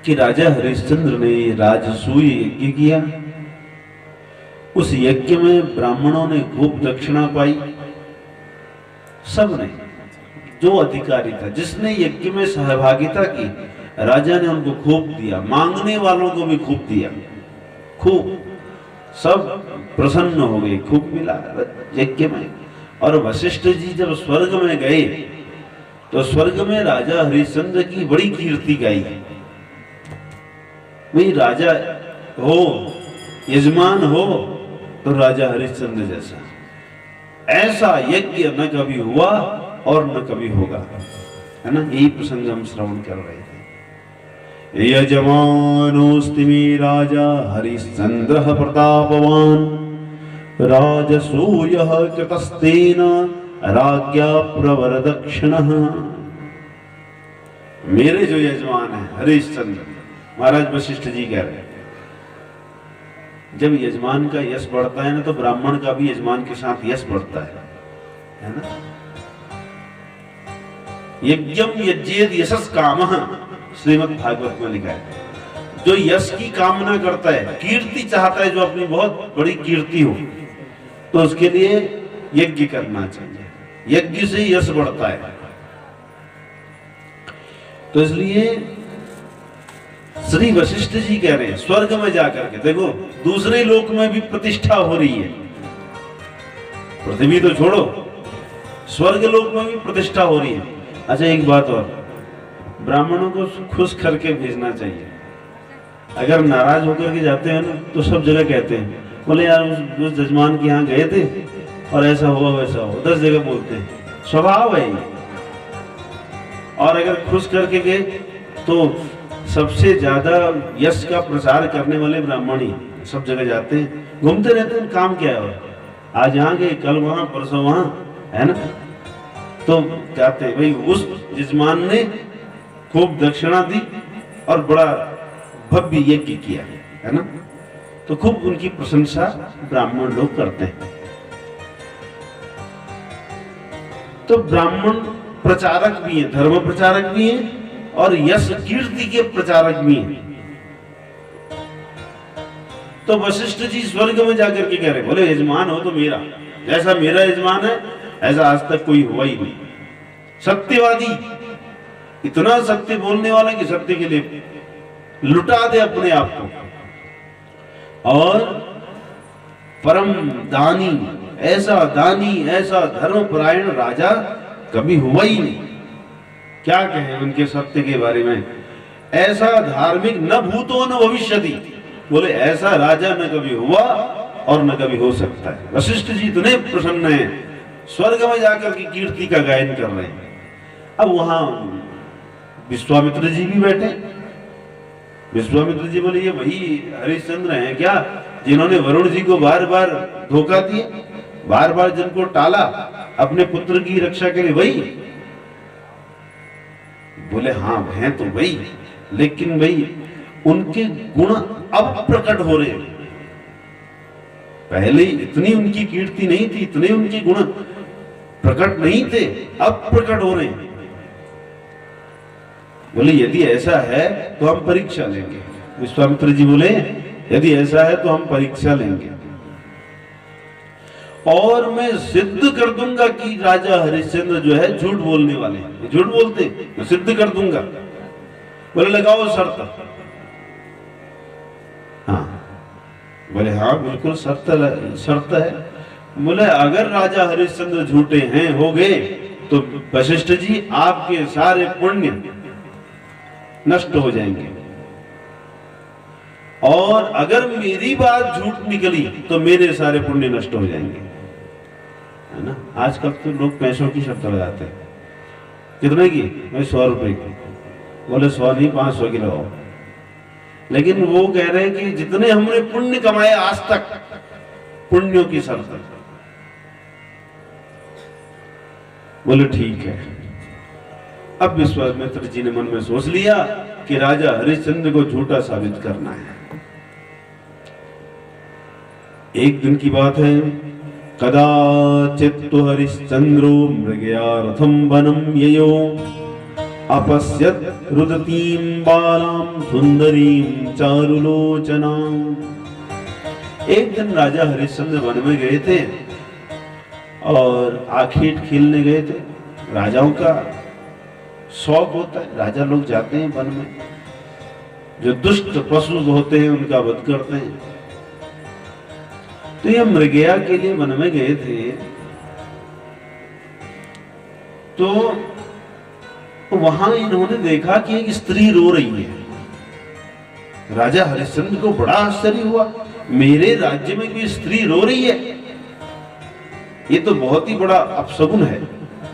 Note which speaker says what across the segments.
Speaker 1: कि राजा हरिश्चंद्र ने राजसूय यज्ञ किया। उस यज्ञ में ब्राह्मणों ने खूब दक्षिणा पाई, सब ने, जो अधिकारी था, जिसने यज्ञ में सहभागिता की, राजा ने उनको खूब दिया, मांगने वालों को भी खूब दिया, खूब, सब प्रसन्न हो गए, खूब मिला यज्ञ में। और वशिष्ठ जी जब स्वर्ग में गए तो स्वर्ग में राजा हरिश्चंद्र की बड़ी कीर्ति गाई। भाई राजा हो, यजमान हो तो राजा हरिश्चंद्र जैसा, ऐसा यज्ञ न कभी हुआ और न कभी होगा, है ना। यही प्रसंग हम श्रवण कर रहे थे। यजमानोऽस्ति मे राजा हरिश्चंद्रः प्रतापवान्, राजसूयः कृतस्तेन राज्ञा प्रवरदक्षिणः। मेरे जो यजमान है हरिश्चंद्र, महाराज वशिष्ठ जी कह रहे हैं, जब यजमान का यश बढ़ता है ना तो ब्राह्मण का भी यजमान के साथ यश बढ़ता है ना। यज्ञम यज्ञेद यशस् कामः, श्रीमद् भागवत में लिखा है। जो यश की कामना करता है, कीर्ति चाहता है, जो अपनी बहुत बड़ी कीर्ति हो, तो उसके लिए यज्ञ करना चाहिए, यज्ञ से यश बढ़ता है। तो इसलिए श्री वशिष्ठ जी कह रहे हैं स्वर्ग में जाकर के देखो, दूसरे लोक में भी प्रतिष्ठा हो रही है, पृथ्वी तो छोड़ो, स्वर्ग लोक में भी प्रतिष्ठा हो रही है। अच्छा एक बात और, ब्राह्मणों को खुश करके भेजना चाहिए। अगर नाराज होकर के जाते हैं ना तो सब जगह कहते हैं, बोले यार उस जजमान के यहाँ गए थे और ऐसा हुआ वैसा हुआ, 10 जगह बोलते हैं, स्वभाव है ये। और अगर खुश करके गए तो सबसे ज्यादा यश का प्रचार करने वाले ब्राह्मण ही सब जगह जाते हैं, घूमते रहते हैं, काम क्या है, आज यहाँ गए, कल वहां, परसों वहां, है ना। तो कहते हैं भाई उस यजमान ने खूब दक्षिणा दी और बड़ा भव्य यज्ञ किया, है ना। तो खूब उनकी प्रशंसा ब्राह्मण लोग करते हैं। तो ब्राह्मण प्रचारक भी हैं, धर्म प्रचारक भी हैं और यश कीर्ति के प्रचारक भी हैं। तो वशिष्ठ जी स्वर्ग में जाकर के कह रहे, बोले यजमान हो तो मेरा, जैसा मेरा यजमान है ऐसा आज तक कोई हुआ ही नहीं। सत्यवादी, इतना सत्य बोलने वाला कि सत्य के लिए लुटा दे अपने आप को। और परम दानी, ऐसा दानी, ऐसा धर्मपरायण राजा कभी हुआ ही नहीं। क्या कहें उनके सत्य के बारे में, ऐसा धार्मिक न भूतो न भविष्यति, बोले ऐसा राजा न कभी हुआ और न कभी हो सकता है। वशिष्ठ जी इतने प्रसन्न हैं, स्वर्ग में जाकर की कीर्ति का गायन कर रहे हैं। अब वहां विश्वामित्र जी भी बैठे। विश्वामित्र जी बोले ये वही हरिश्चंद्र हैं क्या जिन्होंने वरुण जी को बार बार धोखा दिया, बार बार जिनको टाला अपने पुत्र की रक्षा के लिए? वही बोले हाँ हैं तो वही, लेकिन भाई उनके गुण अब प्रकट हो रहे हैं। पहले इतनी उनकी कीर्ति नहीं थी, इतने उनके गुण प्रकट नहीं थे, अब प्रकट हो रहे हैं। बोले यदि ऐसा है तो हम परीक्षा लेंगे। विश्वामित्र जी बोले यदि ऐसा है तो हम परीक्षा लेंगे और मैं सिद्ध कर दूंगा कि राजा हरिश्चंद्र जो है झूठ बोलने वाले हैं, झूठ बोलते, मैं सिद्ध कर दूंगा। बोले लगाओ शर्त। हाँ बोले हाँ बिल्कुल शर्त है। बोले अगर राजा हरिश्चंद्र झूठे हैं हो गए तो वशिष्ठ जी आपके सारे पुण्य नष्ट हो जाएंगे, और अगर मेरी बात झूठ निकली तो मेरे सारे पुण्य नष्ट हो जाएंगे, है ना। आजकल तो लोग पैसों की शर्त लगाते हैं। कितने की? भाई 100 रुपए की। बोले 100 नहीं 500 की लगाओ। लेकिन वो कह रहे हैं कि जितने हमने पुण्य कमाए आज तक, पुण्यों की शर्त। बोले ठीक है। अब विश्वामित्र जी ने मन में सोच लिया कि राजा हरिश्चंद्र को झूठा साबित करना है। एक दिन की बात है, कदाचित् तु हरिश्चंद्रो मृगया रथम वनम ययो अपश्यत रुदतीं बालां सुंदरीं चारुलोचनां। एक दिन राजा हरिश्चंद्र वन में गए थे और आखेट खेलने गए थे। राजाओं का शौक होता है, राजा लोग जाते हैं वन में, जो दुष्ट पशु होते हैं उनका वध करते हैं। तो ये मृगया के लिए वन में गए थे। तो वहां इन्होंने देखा कि एक स्त्री रो रही है। राजा हरिश्चंद्र को बड़ा आश्चर्य हुआ, मेरे राज्य में कोई स्त्री रो रही है, ये तो बहुत ही बड़ा अपशगुन है।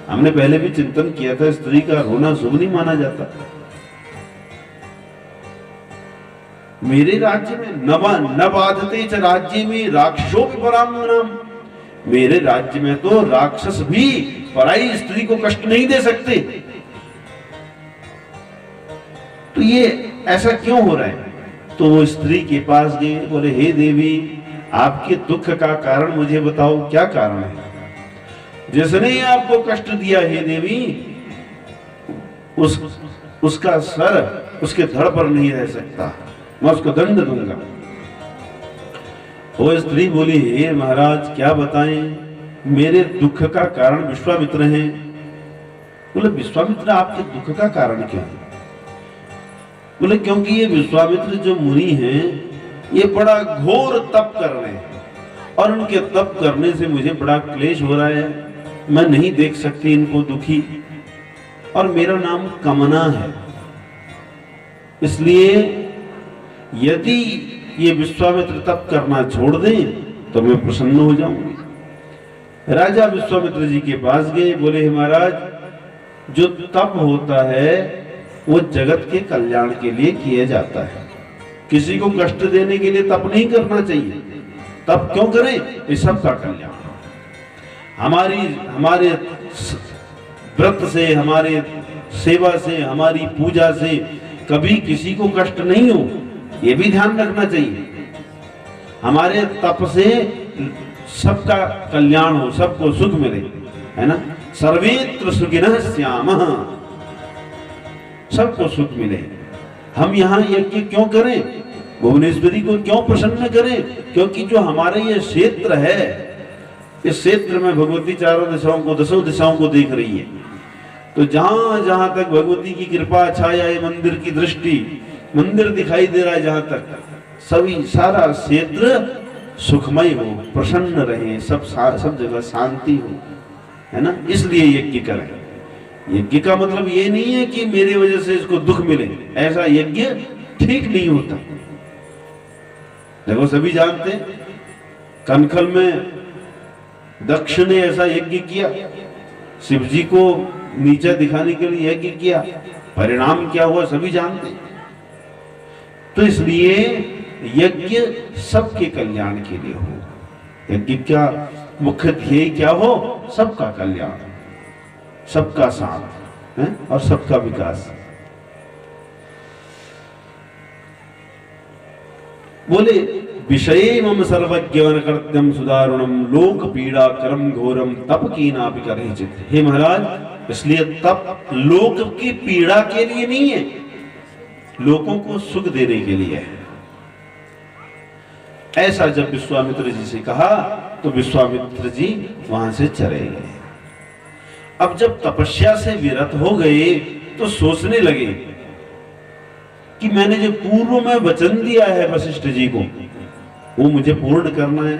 Speaker 1: हमने पहले भी चिंतन किया था, स्त्री का रोना शुभ नहीं माना जाता। मेरे राज्य में न बाधते च राज्य में राक्षसों भी परांगनाम, मेरे राज्य में तो राक्षस भी पराई स्त्री को कष्ट नहीं दे सकते। तो ये ऐसा क्यों हो रहा है? तो वो स्त्री के पास गए, बोले हे देवी, आपके दुख का कारण मुझे बताओ, क्या कारण है? जिसने आपको कष्ट दिया हे देवी, उसका सर उसके धड़ पर नहीं रह सकता, मैं उसको दंड दूंगा। वो स्त्री बोली, हे महाराज क्या बताएं, मेरे दुख का कारण विश्वामित्र हैं। बोले विश्वामित्र आपके दुख का कारण क्या है? बोले क्योंकि ये विश्वामित्र जो मुनि हैं, ये बड़ा घोर तप कर रहे हैं और उनके तप करने से मुझे बड़ा क्लेश हो रहा है, मैं नहीं देख सकती इनको दुखी, और मेरा नाम कमना है, इसलिए यदि ये विश्वामित्र तप करना छोड़ दें तो मैं प्रसन्न हो जाऊंगी। राजा विश्वामित्र जी के पास गए, बोले महाराज, जो तप होता है वो जगत के कल्याण के लिए किया जाता है, किसी को कष्ट देने के लिए तप नहीं करना चाहिए। तप क्यों करें? ये सबका कल्याण। हमारे व्रत से, हमारे सेवा से, हमारी पूजा से कभी किसी को कष्ट नहीं हो, ये भी ध्यान रखना चाहिए। हमारे तप से सबका कल्याण हो, सबको सुख मिले, है ना। सर्वेत्र सुखिनः स्यामः, सबको सुख मिले। हम यहाँ यज्ञ क्यों करें? भुवनेश्वरी को क्यों प्रसन्न करें? क्योंकि जो हमारे ये क्षेत्र है, इस क्षेत्र में भगवती चारों दिशाओं को, दसों दिशाओं को देख रही है। तो जहां जहां तक भगवती की कृपा छाया है, मंदिर की दृष्टि, मंदिर दिखाई दे रहा है, जहां तक सभी सारा क्षेत्र सुखमय हो, प्रसन्न रहे, सब जगह शांति हो, है ना। इसलिए यज्ञ करें। यज्ञ का मतलब ये नहीं है कि मेरी वजह से इसको दुख मिले, ऐसा यज्ञ ठीक नहीं होता। देखो सभी जानते हैं, कनखल में दक्ष ने ऐसा यज्ञ किया, शिव जी को नीचा दिखाने के लिए यज्ञ किया, परिणाम क्या हुआ सभी जानते। तो इसलिए यज्ञ सबके कल्याण के लिए हो। यज्ञ का मुख्य ध्येय क्या हो? सबका कल्याण, सबका साथ है और सबका विकास। बोले विषये मम सर्वज्ञ वनकृत्यम सुदारुणम लोक पीड़ा करम घोरम तप की ना भी करे चित। हे महाराज, इसलिए तप लोक की पीड़ा के लिए नहीं है, लोगों को सुख देने के लिए है। ऐसा जब विश्वामित्र जी से कहा तो विश्वामित्र जी वहां से चले गए। अब जब तपस्या से विरत हो गए तो सोचने लगे कि मैंने जो पूर्व में वचन दिया है वशिष्ठ जी को, वो मुझे पूर्ण करना है।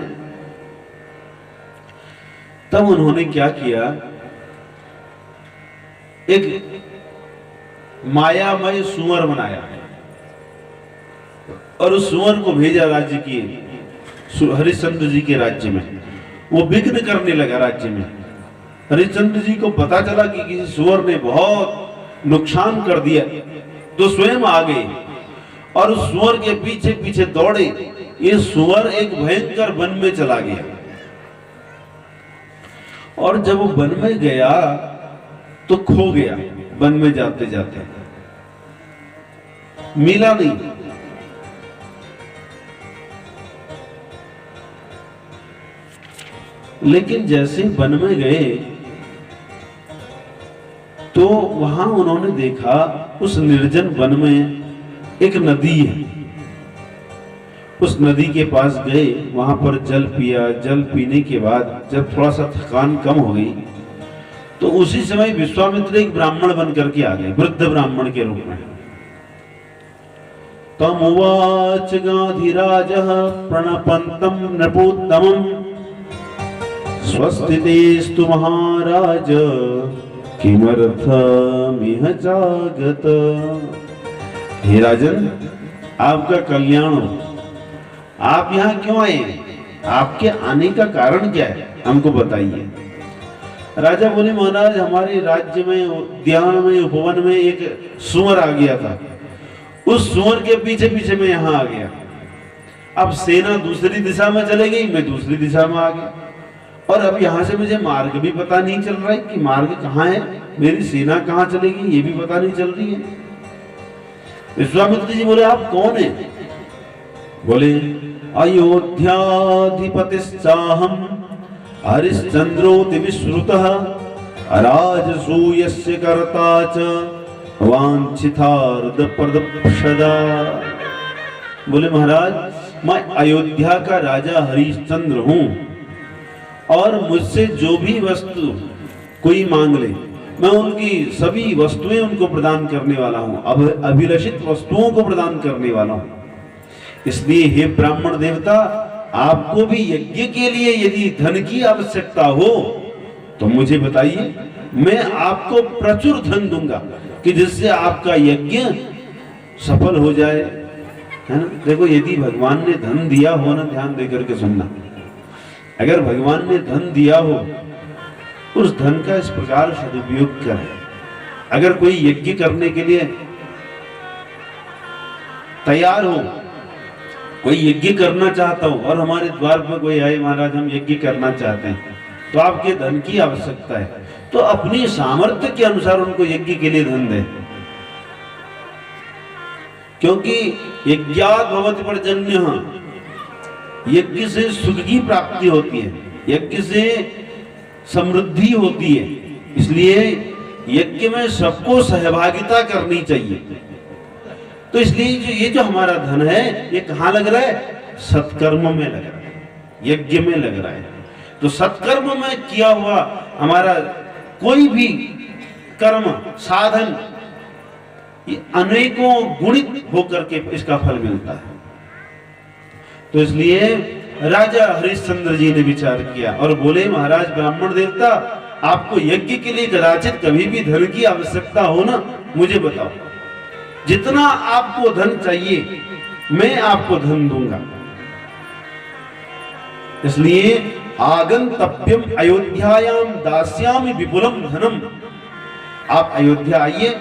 Speaker 1: तब उन्होंने क्या किया, एक मायामय सुअर बनाया और उस सुअर को भेजा राज्य की हरिश्चंद्र जी के राज्य में। वो विघ्न करने लगा राज्य में। हरिश्चंद्र जी को पता चला कि किसी सुअर ने बहुत नुकसान कर दिया, तो स्वयं आ गए और उस सुअर के पीछे पीछे दौड़े। ये सुअर एक भयंकर वन में चला गया और जब वो वन में गया तो खो गया। वन में जाते जाते मिला नहीं। लेकिन जैसे वन में गए तो तो वहां उन्होंने देखा उस निर्जन वन में एक नदी है। उस नदी के पास गए, वहां पर जल पिया। जल पीने के बाद जब थोड़ा सा थकान कम हो गई तो उसी समय विश्वामित्र एक ब्राह्मण बन करके आ गए, वृद्ध ब्राह्मण के रूप में। तमुवाच गाधिराजः प्रणपन्तं नृपोत्तमं स्वस्तितेस्तु महाराज किमर्थमिह जागत। हे राजन, आपका कल्याण हो। आप यहाँ क्यों आए? आपके आने का कारण क्या है, हमको बताइए। राजा बोले, महाराज हमारे राज्य में, उद्यान में, उपवन में एक सुअर आ गया था। उस सुअर के पीछे पीछे मैं यहाँ आ गया। अब सेना दूसरी दिशा में चले गई, मैं दूसरी दिशा में आ गया। और अब यहाँ से मुझे मार्ग भी पता नहीं चल रहा है कि मार्ग कहाँ है, मेरी सेना कहाँ चलेगी ये भी पता नहीं चल रही है। विश्वामित्र जी बोले, आप कौन है? बोले, अयोध्याधिपतिश्चाहम् हरिश्चंद्रोति विश्रुतः राजसूयस्य कर्ता च वांछितार्थप्रदप्सदा। बोले, महाराज मैं अयोध्या का राजा हरिश्चंद्र हूं और मुझसे जो भी वस्तु कोई मांग ले मैं उनकी सभी वस्तुएं उनको प्रदान करने वाला हूं, अब अभिलषित वस्तुओं को प्रदान करने वाला हूं। इसलिए हे ब्राह्मण देवता, आपको भी यज्ञ के लिए यदि धन की आवश्यकता हो तो मुझे बताइए, मैं आपको प्रचुर धन दूंगा कि जिससे आपका यज्ञ सफल हो जाए, है ना। देखो, यदि भगवान ने धन दिया हो ना, ध्यान देकर के सुनना, अगर भगवान ने धन दिया हो उस धन का इस प्रकार सदुपयोग करें। अगर कोई यज्ञ करने के लिए तैयार हो, कोई यज्ञ करना चाहता हो और हमारे द्वार पर कोई आए, महाराज हम यज्ञ करना चाहते हैं, तो आपके धन की आवश्यकता है, तो अपनी सामर्थ्य के अनुसार उनको यज्ञ के लिए धन दें। क्योंकि यज्ञात् भवति पर्जन्यः, यज्ञ से सुख की प्राप्ति होती है, यज्ञ से समृद्धि होती है। इसलिए यज्ञ में सबको सहभागिता करनी चाहिए। तो इसलिए ये जो हमारा धन है ये कहाँ लग रहा है? सत्कर्म में लग रहा है, यज्ञ में लग रहा है। तो सत्कर्म में किया हुआ हमारा कोई भी कर्म साधन ये अनेकों गुणित होकर के इसका फल मिलता है। तो इसलिए राजा हरिश्चंद्र जी ने विचार किया और बोले, महाराज ब्राह्मण देवता, आपको यज्ञ के लिए कदाचित कभी भी धन की आवश्यकता हो ना, मुझे बताओ, जितना आपको धन चाहिए मैं आपको धन दूंगा। इसलिए आगंतव्यम अयोध्यायाम दास्यामि विपुलम धनम। आप अयोध्या आइए,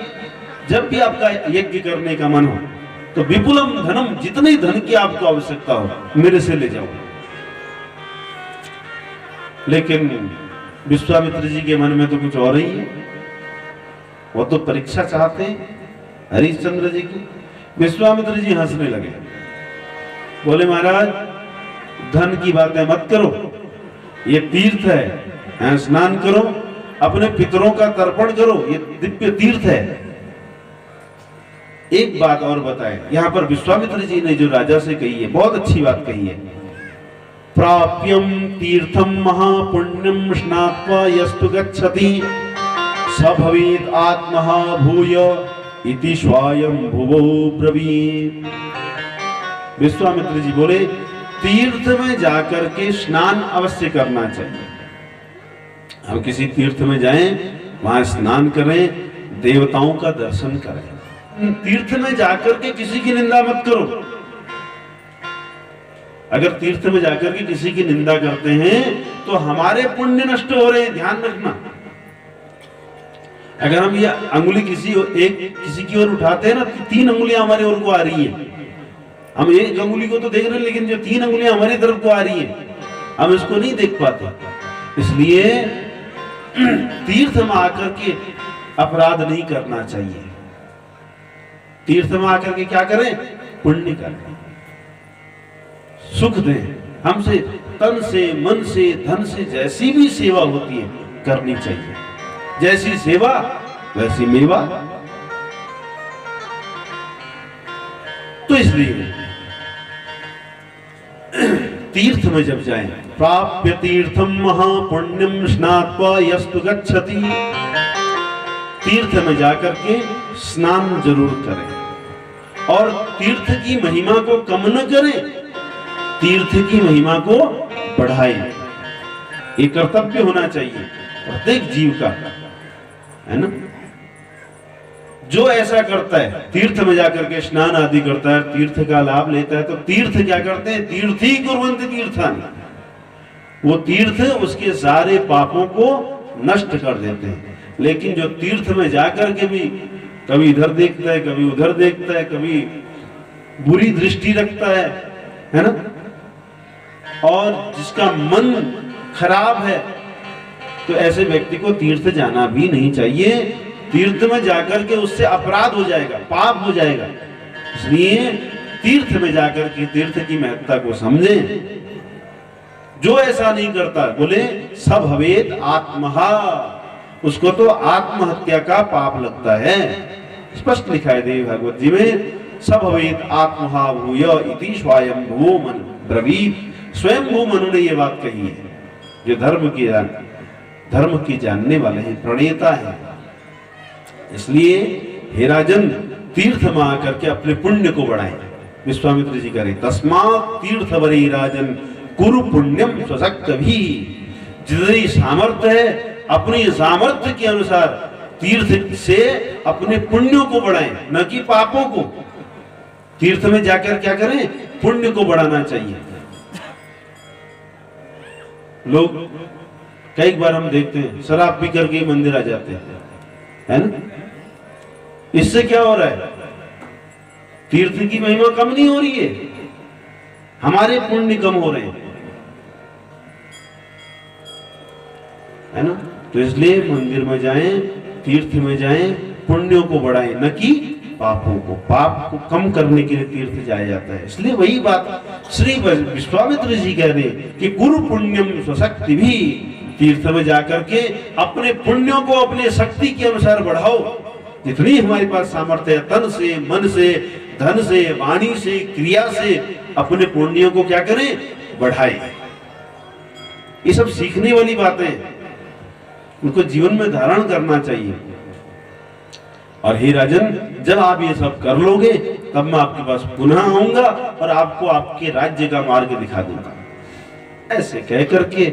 Speaker 1: जब भी आपका यज्ञ करने का मन हो तो विपुलम धनम, जितने धन की आपको आवश्यकता हो मेरे से ले जाओ। लेकिन विश्वामित्र जी के मन में तो कुछ और ही है, वो तो परीक्षा चाहते हैं हरिश्चंद्र जी की। विश्वामित्र जी हंसने लगे, बोले, महाराज धन की बातें मत करो, ये तीर्थ है, स्नान करो, अपने पितरों का तर्पण करो, ये दिव्य तीर्थ है। एक बात और बताएं, यहाँ पर विश्वामित्र जी ने जो राजा से कही है बहुत अच्छी बात कही है। प्राप्यम तीर्थम महापुण्यम स्नात्वा यस्तु गच्छति स भवेत् आत्मः भूय इति स्वयं भुवो ब्रवीत्। विश्वामित्र जी बोले, तीर्थ में जाकर के स्नान अवश्य करना चाहिए। हम किसी तीर्थ में जाएं, वहां स्नान करें, देवताओं का दर्शन करें। तीर्थ में जाकर के किसी की निंदा मत करो। अगर तीर्थ में जाकर के किसी की निंदा करते हैं तो हमारे पुण्य नष्ट हो रहे हैं, ध्यान रखना। अगर हम ये अंगुली किसी की ओर उठाते हैं ना, तो 3 अंगुलियां हमारी ओर को आ रही है। हम एक अंगुली को तो देख रहे हैं, लेकिन जो 3 अंगुलियां हमारी तरफ को आ रही है हम इसको नहीं देख पाते। इसलिए तीर्थ में आकर के अपराध नहीं करना चाहिए। तीर्थ में आकर के क्या करें? पुण्य करें, सुख दें। हमसे तन से, मन से, धन से जैसी भी सेवा होती है करनी चाहिए। जैसी सेवा वैसी मेवा। तो इसलिए तीर्थ में जब जाएं, प्राप्य तीर्थम महापुण्यम स्नात्वा यस्तु गच्छति, तीर्थ में जाकर के स्नान जरूर करें और तीर्थ की महिमा को कम न करें, तीर्थ की महिमा को बढ़ाएं। ये कर्तव्य होना चाहिए प्रत्येक जीव का, है ना। जो ऐसा करता है, तीर्थ में जाकर के स्नान आदि करता है, तीर्थ का लाभ लेता है, तो तीर्थ क्या करते हैं, तीर्थी कुर्वन्ति तीर्थान, वो तीर्थ उसके सारे पापों को नष्ट कर देते हैं। लेकिन जो तीर्थ में जाकर के भी कभी इधर देखता है, कभी उधर देखता है, कभी बुरी दृष्टि रखता है ना, और जिसका मन खराब है, तो ऐसे व्यक्ति को तीर्थ जाना भी नहीं चाहिए। तीर्थ में जाकर के उससे अपराध हो जाएगा, पाप हो जाएगा। इसलिए तीर्थ में जाकर के तीर्थ की महत्ता को समझें। जो ऐसा नहीं करता, बोले सब हवेत आत्महा, उसको तो आत्महत्या का पाप लगता है। स्पष्ट लिखा है देवी भागवत जी में, सब हवेत आत्महा भूय इति स्वयंभू मन ब्रवीत। स्वयंभू मनु ने ये बात कही है, जो धर्म की जानने वाले हैं, प्रणेता है। इसलिए हे राजन, तीर्थ में आकर के अपने पुण्य को बढ़ाएं। विश्वामित्र जी करें, तस्मात् तीर्थ वरी राजन कुरु पुण्यम स्वशक्त भी। जितनी सामर्थ्य है, अपनी सामर्थ्य के अनुसार तीर्थ से अपने पुण्यों को बढ़ाएं, न कि पापों को। तीर्थ में जाकर क्या करें, पुण्य को बढ़ाना चाहिए। लोग कई बार हम देखते हैं शराब पी करके मंदिर आ जाते हैं, है ना। इससे क्या हो रहा है, तीर्थ की महिमा कम नहीं हो रही है, हमारे पुण्य कम हो रहे हैं, है ना। तो इसलिए मंदिर में जाएं, तीर्थ में जाएं, पुण्यों को बढ़ाएं, न कि पापों को। पाप को कम करने के लिए तीर्थ जाया जाता है। इसलिए वही बात श्री विश्वामित्र जी कह रहे कि गुरु पुण्यम स्वशक्ति भी। तीर्थ में जाकर के अपने पुण्यों को अपने शक्ति के अनुसार बढ़ाओ। जितनी हमारे पास सामर्थ्य है, तन से, मन से, धन से, वाणी से, क्रिया से अपने पुण्यों को क्या करें, बढ़ाएं। ये सब सीखने वाली बातें, उनको जीवन में धारण करना चाहिए। और हे राजन, जब आप ये सब कर लोगे, तब मैं आपके पास पुनः आऊंगा और आपको आपके राज्य का मार्ग दिखा दूंगा। ऐसे कह करके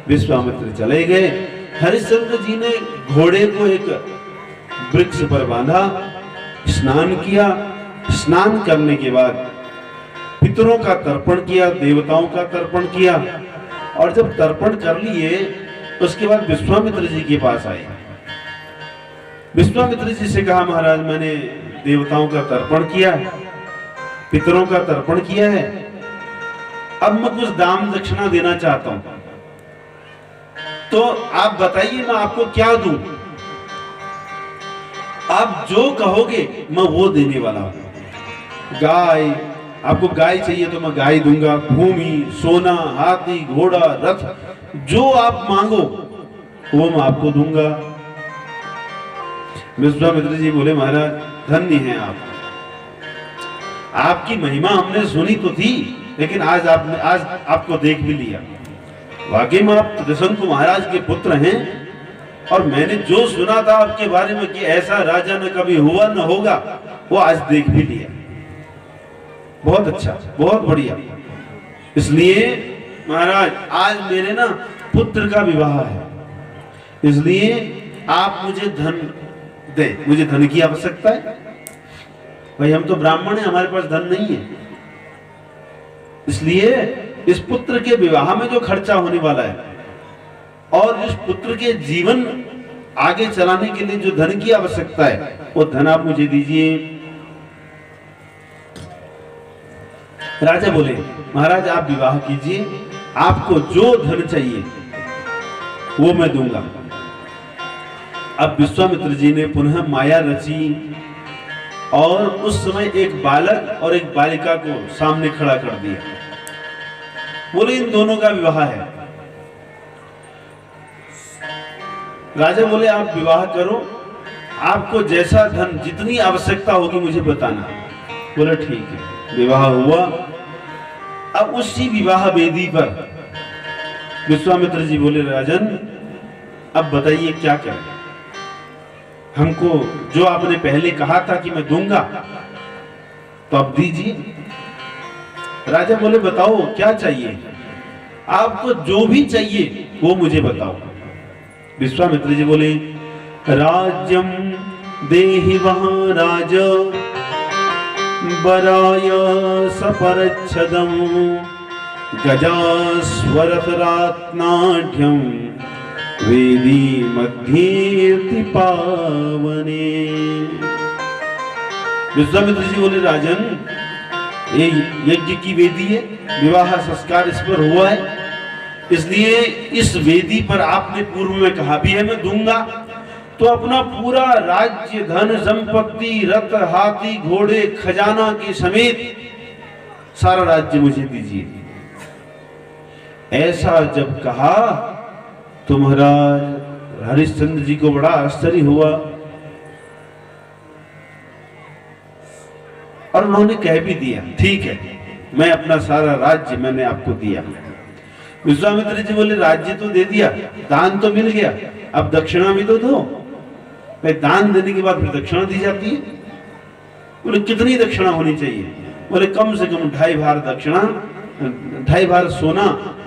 Speaker 1: विश्वामित्र चले गए। हरिश्चंद्र जी ने घोड़े को एक वृक्ष पर बांधा, स्नान किया। स्नान करने के बाद पितरों का तर्पण किया, देवताओं का तर्पण किया, और जब तर्पण कर लिए उसके बाद विश्वामित्र जी के पास आए। विश्वामित्र जी से कहा, महाराज मैंने देवताओं का तर्पण किया, पितरों का तर्पण किया है, अब मैं कुछ दान दक्षिणा देना चाहता हूं, तो आप बताइए मैं आपको क्या दूं। आप जो कहोगे मैं वो देने वाला हूं। गाय, आपको गाय चाहिए तो मैं गाय दूंगा, भूमि, सोना, हाथी, घोड़ा, रथ, जो आप मांगो वो मैं आपको दूंगा। विश्वामित्र जी बोले, महाराज धन्य हैं आप, आपकी महिमा हमने सुनी तो थी, लेकिन आज आपको देख भी लिया। वाकई में आप त्रिशंकु महाराज के पुत्र हैं, और मैंने जो सुना था आपके बारे में कि ऐसा राजा न कभी हुआ न होगा, वो आज देख भी लिया। बहुत अच्छा, बहुत बढ़िया। इसलिए महाराज आज मेरे ना पुत्र का विवाह है, इसलिए आप मुझे धन दे, मुझे धन की आवश्यकता है। भाई हम तो ब्राह्मण हैं, हमारे पास धन नहीं है, इसलिए इस पुत्र के विवाह में जो खर्चा होने वाला है और इस पुत्र के जीवन आगे चलाने के लिए जो धन की आवश्यकता है, वो धन आप मुझे दीजिए। राजा बोले, महाराज आप विवाह कीजिए, आपको जो धन चाहिए वो मैं दूंगा। अब विश्वामित्र जी ने पुनः माया रची और उस समय एक बालक और एक बालिका को सामने खड़ा कर दिया। बोले इन दोनों का विवाह है। राजा बोले आप विवाह करो, आपको जैसा धन, जितनी आवश्यकता होगी मुझे बताना। बोले ठीक है। विवाह हुआ। अब उसी विवाह वेदी पर विश्वामित्र जी बोले, राजन अब बताइए क्या करें, हमको जो आपने पहले कहा था कि मैं दूंगा तो अब दीजिए। राजा बोले बताओ क्या चाहिए, आपको जो भी चाहिए वो मुझे बताओ। विश्वामित्र जी बोले, राज्यम देहि महाराज वराय सपरच्छदम गजास्वरथरात्नाढ्यम वेदी मध्येति पावने। विश्वामित्र जी बोले, राजन ये यज्ञ की वेदी है, विवाह संस्कार इस पर हुआ है, इसलिए इस वेदी पर आपने पूर्व में कहा भी है मैं दूंगा, तो अपना पूरा राज्य, धन संपत्ति, रथ, हाथी, घोड़े, खजाना के समेत सारा राज्य मुझे दीजिए। ऐसा जब कहा तो महाराज हरिश्चंद्र जी को बड़ा आश्चर्य हुआ और उन्होंने कह भी दिया, ठीक है मैं अपना सारा राज्य मैंने आपको दिया। विश्वामित्र जी बोले, राज्य तो दे दिया, दान तो मिल गया, अब दक्षिणा भी तो दो। भाई दान देने के बाद फिर दक्षिणा दी जाती है। बोले कितनी दक्षिणा होनी चाहिए? बोले कम से कम 2.5 भार दक्षिणा, 2.5 भार सोना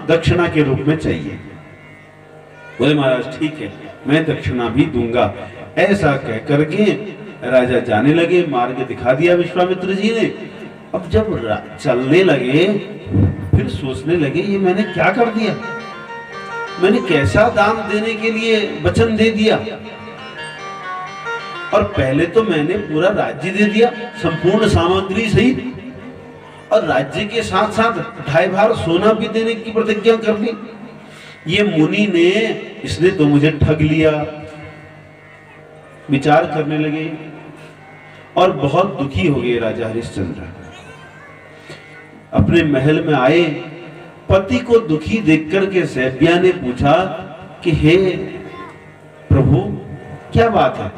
Speaker 1: दक्षिणा के रूप में चाहिए। बोले महाराज ठीक है मैं दक्षिणा भी दूंगा। ऐसा कह करके राजा जाने लगे, मार्ग दिखा दिया विश्वामित्र जी ने। अब जब चलने लगे फिर सोचने लगे ये मैंने क्या कर दिया, मैंने कैसा दान देने के लिए वचन दे दिया, और पहले तो मैंने पूरा राज्य दे दिया संपूर्ण सामग्री सहित, और राज्य के साथ साथ 2.5 भार सोना भी देने की प्रतिज्ञा कर ली। ये मुनि ने, इसने तो मुझे ठग लिया। विचार करने लगे और बहुत दुखी हो गए राजा हरिश्चंद्र। अपने महल में आए, पति को दुखी देखकर के सैब्या ने पूछा कि हे प्रभु क्या बात है,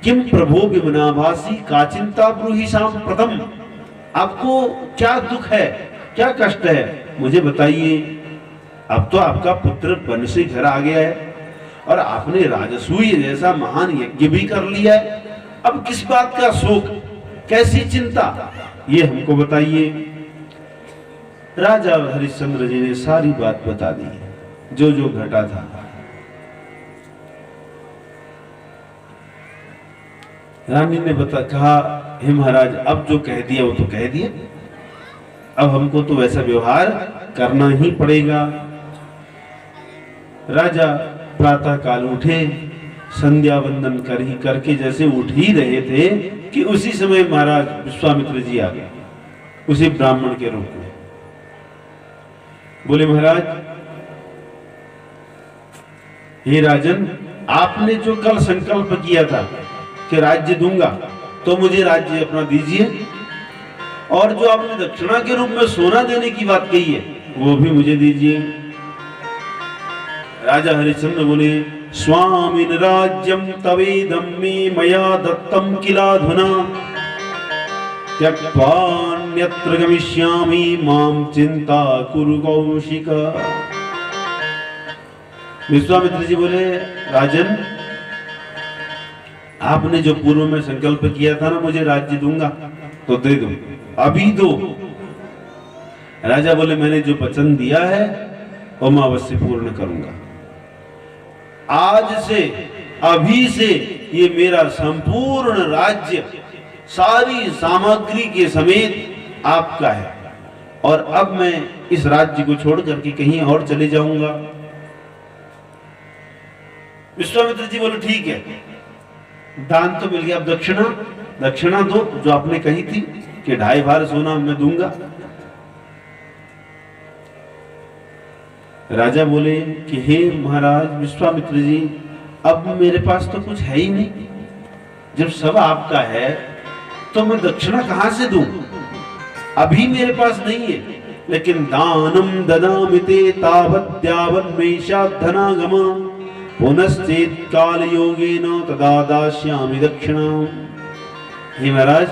Speaker 1: किम प्रभु विमनाभासी का चिंता ब्रूहि सांप्रतम, आपको क्या दुख है, क्या कष्ट है, मुझे बताइए। अब तो आपका पुत्र वन से घर आ गया है और आपने राजसूय जैसा महान यज्ञ भी कर लिया है, अब किस बात का शोक, कैसी चिंता, ये हमको बताइए। राजा हरिश्चंद्र जी ने सारी बात बता दी, जो जो घटा था। रानी ने कहा, हे महाराज अब जो कह दिया वो तो कह दिया, अब हमको तो वैसा व्यवहार करना ही पड़ेगा। राजा प्रातः काल उठे, संध्या वंदन करके जैसे उठ ही रहे थे कि उसी समय महाराज विश्वामित्र जी आ गए, उसी ब्राह्मण के रूप में। बोले महाराज, हे राजन, आपने जो कल संकल्प किया था कि राज्य दूंगा, तो मुझे राज्य अपना दीजिए, और जो आपने दक्षिणा के रूप में सोना देने की बात कही है वो भी मुझे दीजिए। राजा हरिश्चंद्र बोले, स्वामिन राज्यम तवेदम मे मया दत्तम किलाधुना त्यक्त्वान्यत्र गमिष्यामि मां चिंता कुरु कौशिक। विश्वामित्र जी बोले, राजन आपने जो पूर्व में संकल्प किया था ना मुझे राज्य दूंगा, तो दे दो, अभी दो। राजा बोले, मैंने जो वचन दिया है वो मैं अवश्य पूर्ण करूंगा। आज से, अभी से ये मेरा संपूर्ण राज्य सारी सामग्री के समेत आपका है, और अब मैं इस राज्य को छोड़ करके कहीं और चले जाऊंगा। विश्वामित्र जी बोले, ठीक है, दान तो मिल गया, अब दक्षिणा दो जो आपने कही थी कि 2.5 भार सोना मैं दूंगा। राजा बोले कि हे महाराज विश्वामित्र जी, अब मेरे पास तो कुछ है ही नहीं, जब सब आपका है तो मैं दक्षिणा कहां से दूं, अभी मेरे पास नहीं है। लेकिन दानम ददामिते तावद्यावन्मेषा धनागम पुनश्चेत काल योगेन तदा दास्यामि दक्षिणाम। हे महाराज,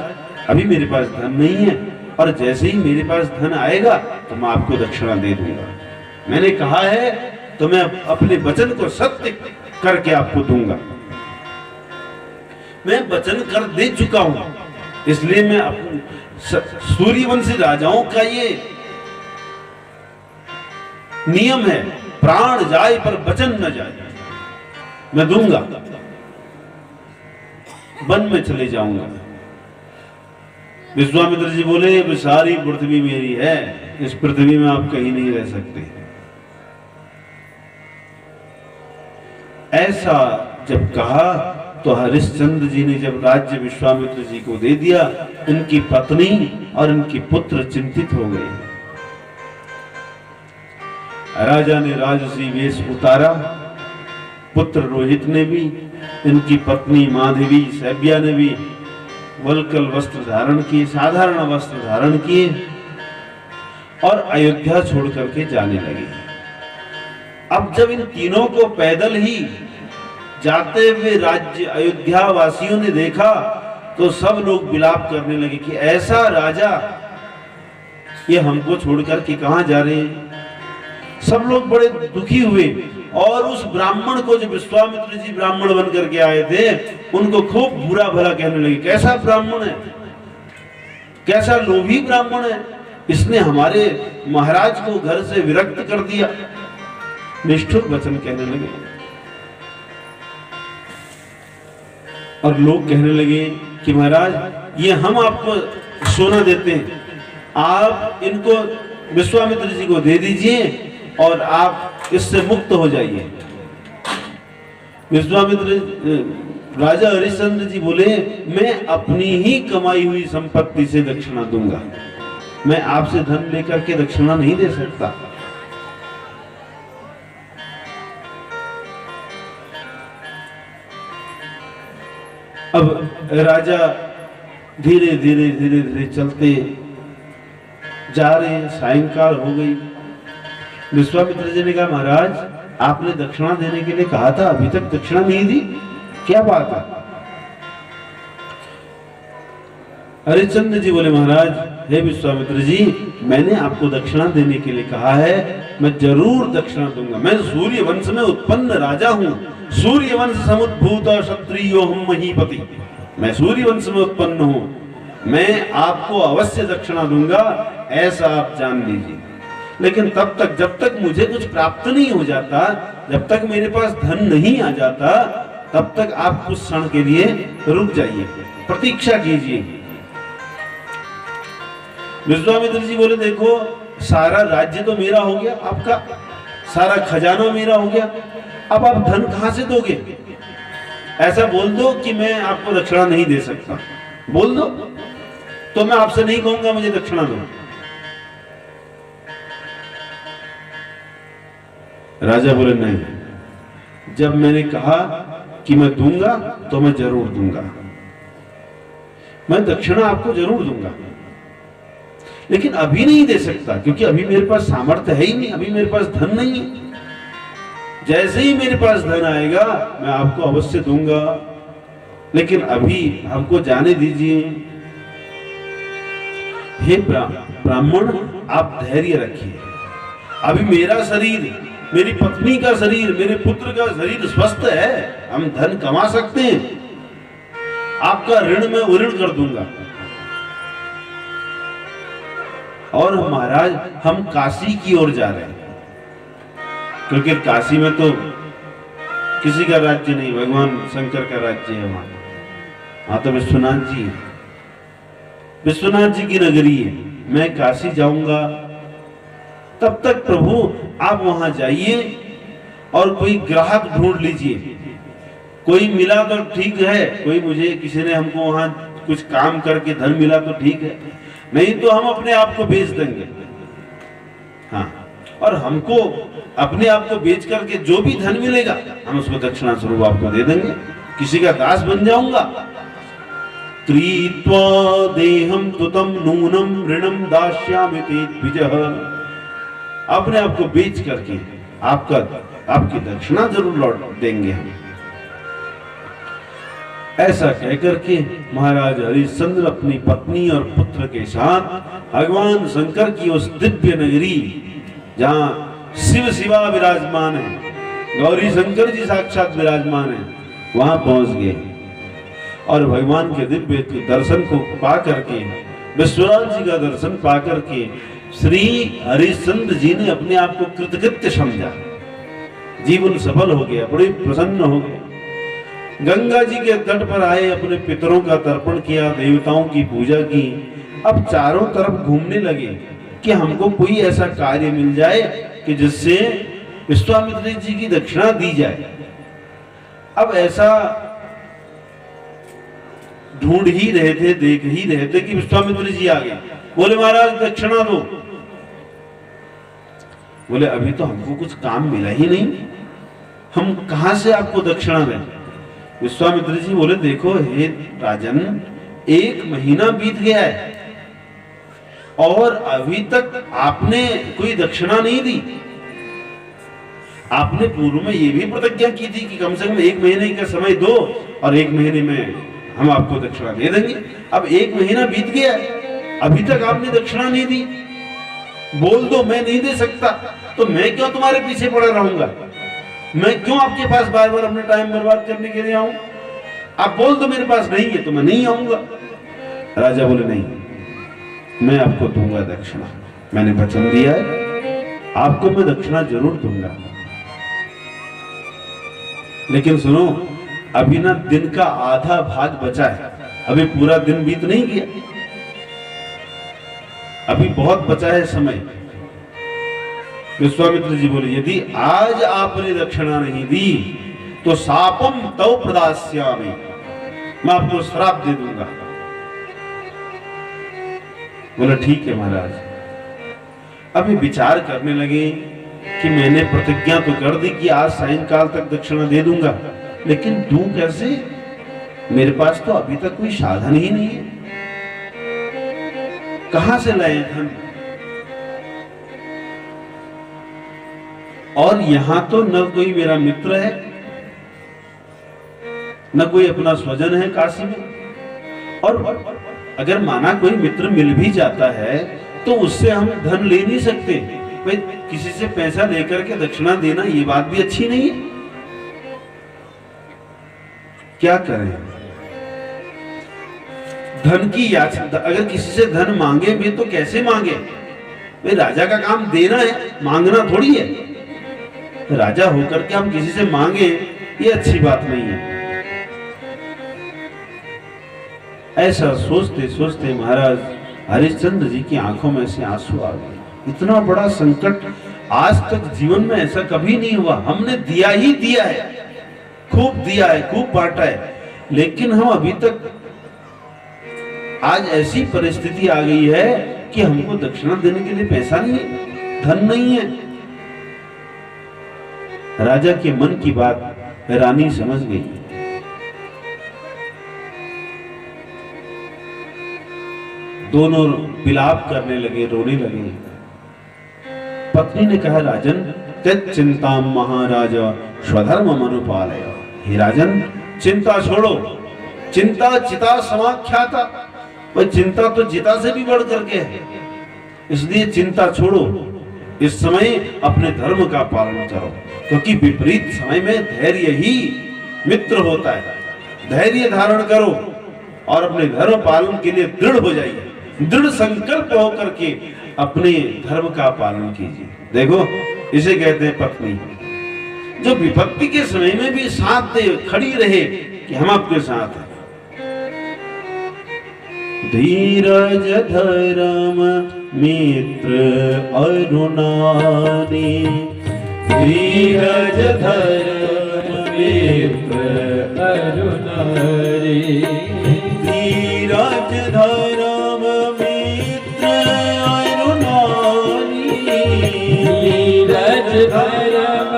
Speaker 1: अभी मेरे पास धन नहीं है, और जैसे ही मेरे पास धन आएगा तो मैं आपको दक्षिणा दे दूंगा। मैंने कहा है तो मैं अपने वचन को सत्य करके आपको दूंगा। मैं वचन कर दे चुका हूं, इसलिए मैं सूर्यवंशी राजाओं का ये नियम है, प्राण जाए पर वचन न जाए। मैं दूंगा, वन में चले जाऊंगा। विश्वामित्र जी बोले, सारी पृथ्वी मेरी है, इस पृथ्वी में आप कहीं नहीं रह सकते। ऐसा जब कहा तो हरिश्चंद्र जी ने जब राज्य विश्वामित्र जी को दे दिया, उनकी पत्नी और उनके पुत्र चिंतित हो गए। राजा ने राजसी वेश उतारा, पुत्र रोहित ने भी, इनकी पत्नी माधवी सैब्या ने भी वल्कल वस्त्र धारण किए, साधारण वस्त्र धारण किए और अयोध्या छोड़ करके जाने लगे। अब जब इन तीनों को पैदल ही जाते हुए राज्य अयोध्या वासियों ने देखा तो सब लोग विलाप करने लगे कि ऐसा राजा, ये हमको छोड़कर के कहां जा रहे हैं। सब लोग बड़े दुखी हुए और उस ब्राह्मण को, जो विश्वामित्र जी ब्राह्मण बन करके आए थे, उनको खूब बुरा भला कहने लगे। कैसा ब्राह्मण है, कैसा लोभी ब्राह्मण है, इसने हमारे महाराज को घर से विरक्त कर दिया। निष्ठुर वचन कहने लगे और लोग कहने लगे कि महाराज, ये हम आपको सोना देते हैं, आप इनको विश्वामित्र जी को दे दीजिए और आप इससे मुक्त हो जाइए। विश्वामित्र राजा हरिश्चंद्र जी बोले, मैं अपनी ही कमाई हुई संपत्ति से दक्षिणा दूंगा, मैं आपसे धन लेकर के दक्षिणा नहीं दे सकता। अब राजा धीरे धीरे धीरे धीरे चलते जा रहे, सायंकाल हो गई। विश्वामित्र जी ने कहा, महाराज, आपने दक्षिणा देने के लिए कहा था, अभी तक दक्षिणा नहीं दी, क्या बात है? हरिश्चंद्र जी बोले, महाराज, हे विश्वामित्र जी, मैंने आपको दक्षिणा देने के लिए कहा है, मैं जरूर दक्षिणा दूंगा। मैं सूर्य वंश में उत्पन्न राजा हूं, सूर्य वंश समुद्भूत क्षत्रियो हम महीपति, मैं सूर्य वंश में उत्पन्न हूं, मैं आपको अवश्य दक्षिणा दूंगा, ऐसा आप जान लीजिए। लेकिन तब तक, जब तक मुझे कुछ प्राप्त नहीं हो जाता, जब तक मेरे पास धन नहीं आ जाता, तब तक आप कुछ क्षण के लिए रुक जाइए, प्रतीक्षा कीजिए। विश्वामित्र जी बोले, देखो, सारा राज्य तो मेरा हो गया, आपका सारा खजाना मेरा हो गया, अब आप धन कहां से दोगे? ऐसा बोल दो कि मैं आपको दक्षिणा नहीं दे सकता, बोल दो तो मैं आपसे नहीं कहूंगा मुझे दक्षिणा दो। राजा बोले, नहीं, जब मैंने कहा कि मैं दूंगा तो मैं जरूर दूंगा, मैं दक्षिणा आपको जरूर दूंगा, लेकिन अभी नहीं दे सकता, क्योंकि अभी मेरे पास सामर्थ्य है ही नहीं, अभी मेरे पास धन नहीं है। जैसे ही मेरे पास धन आएगा मैं आपको अवश्य दूंगा, लेकिन अभी हमको जाने दीजिए। हे ब्राह्मण, आप धैर्य रखिए, अभी मेरा शरीर, मेरी पत्नी का शरीर, मेरे पुत्र का शरीर स्वस्थ है, हम धन कमा सकते हैं, आपका ऋण मैं उऋण कर दूंगा। और महाराज, हम काशी की ओर जा रहे हैं, क्योंकि काशी में तो किसी का राज्य नहीं, भगवान शंकर का राज्य है वहां तो विश्वनाथ जी, विश्वनाथ जी की नगरी है। मैं काशी जाऊंगा, तब तक प्रभु आप वहां जाइए और कोई ग्राहक ढूंढ लीजिए, कोई मिला तो ठीक है, कोई मुझे, किसी ने हमको वहां कुछ काम करके धन मिला तो ठीक है, नहीं तो हम अपने आप को बेच देंगे। हाँ, और हमको अपने आप को बेच करके जो भी धन मिलेगा हम उसको दक्षिणा स्वरूप आपको दे देंगे, किसी का दास बन जाऊंगा। त्रीत्वा देहम तुतम नूनम ऋणम दास्यामि ते द्विजः, अपने आप को बेच करके आपका आपकी दक्षिणा जरूर लौट देंगे हम। ऐसा कहकर के महाराज हरिश्चंद्र अपनी पत्नी और पुत्र के साथ भगवान शंकर की उस दिव्य नगरी जहां शिव शिवा विराजमान है, गौरी शंकर जी साक्षात विराजमान है, वहां पहुंच गए और भगवान के दिव्य दर्शन को पा करके, विश्वनाथ जी का दर्शन पा करके श्री हरिश्चंद्र जी ने अपने आप को कृतकृत्य समझा, जीवन सफल हो गया, बड़े प्रसन्न हो गए। गंगा जी के तट पर आए, अपने पितरों का तर्पण किया, देवताओं की पूजा की। अब चारों तरफ घूमने लगे कि हमको कोई ऐसा कार्य मिल जाए कि जिससे विश्वामित्र जी की दक्षिणा दी जाए। अब ऐसा ढूंढ ही रहे थे, देख ही रहे थे कि विश्वामित्र जी आ गए। बोले महाराज दक्षिणा दो। बोले अभी तो हमको कुछ काम मिला ही नहीं, हम कहां से आपको दक्षिणा दें। विश्वामित्र जी बोले देखो हे राजन, 1 महीना बीत गया है और अभी तक आपने कोई दक्षिणा नहीं दी। आपने पूर्व में ये भी प्रतिज्ञा की थी कि कम से कम 1 महीने का समय दो और 1 महीने में हम आपको दक्षिणा दे देंगे। अब 1 महीना बीत गया, अभी तक आपने दक्षिणा नहीं दी। बोल दो मैं नहीं दे सकता, तो मैं क्यों तुम्हारे पीछे पड़ा रहूंगा, मैं क्यों आपके पास बार बार अपना टाइम बर्बाद करने के लिए आऊं। आप बोल दो मेरे पास नहीं है तो मैं नहीं आऊंगा। राजा बोले नहीं, मैं आपको दूंगा दक्षिणा, मैंने वचन दिया है, आपको मैं दक्षिणा जरूर दूंगा। लेकिन सुनो, अभी ना दिन का आधा भाग बचा है, अभी पूरा दिन बीत नहीं गया, अभी बहुत बचा है समय। विश्वामित्र जी बोले यदि आज आपने दक्षिणा नहीं दी तो शापम तव प्रदास्यामि, मैं आपको श्राप दे दूंगा। बोला ठीक है महाराज। अभी विचार करने लगे कि मैंने प्रतिज्ञा तो कर दी कि आज सायंकाल तक दक्षिणा दे दूंगा, लेकिन दूं कैसे, मेरे पास तो अभी तक कोई साधन ही नहीं है, कहां से लाए धन। और यहां तो न कोई मेरा मित्र है, न कोई अपना स्वजन है काशी में, और अगर माना कोई मित्र मिल भी जाता है तो उससे हम धन ले नहीं सकते। भाई किसी से पैसा लेकर के दक्षिणा देना ये बात भी अच्छी नहीं है। क्या करें, धन की याचना, अगर किसी से धन मांगे भी तो कैसे मांगे। भाई राजा का काम देना है, मांगना थोड़ी है। राजा होकर के हम किसी से मांगे ये अच्छी बात नहीं है। ऐसा सोचते सोचते महाराज हरिश्चंद्र जी की आंखों में से आंसू आ गए। इतना बड़ा संकट आज तक जीवन में ऐसा कभी नहीं हुआ। हमने दिया ही दिया है, खूब दिया है, खूब बांटा है, लेकिन हम अभी तक, आज ऐसी परिस्थिति आ गई है कि हमको दक्षिणा देने के लिए पैसा नहीं है, धन नहीं है। राजा के मन की बात रानी समझ गई। दोनों विलाप करने लगे, रोने लगे। पत्नी ने कहा राजन त्यज चिंता महाराजा स्वधर्म अनुपालय। हे राजन चिंता छोड़ो, चिंता चिता समाख्याता, वह चिंता तो चिता से भी बढ़ करके है, इसलिए चिंता छोड़ो, इस समय अपने धर्म का पालन करो, क्योंकि विपरीत समय में धैर्य ही मित्र होता है। धैर्य धारण करो और अपने धर्म पालन के लिए दृढ़ हो जाइए, दृढ़ संकल्प होकर के अपने धर्म का पालन कीजिए। देखो इसे कहते हैं पत्नी, जो विपत्ति के समय में भी साथ दे, खड़ी रहे कि हम आपके साथ हैं। धीरज धर्म मित्र अरुणानी, धीरज धर्म मित्र अरुणानी, धीरज धर्म मित्र अरुणानी, धीरज धर्म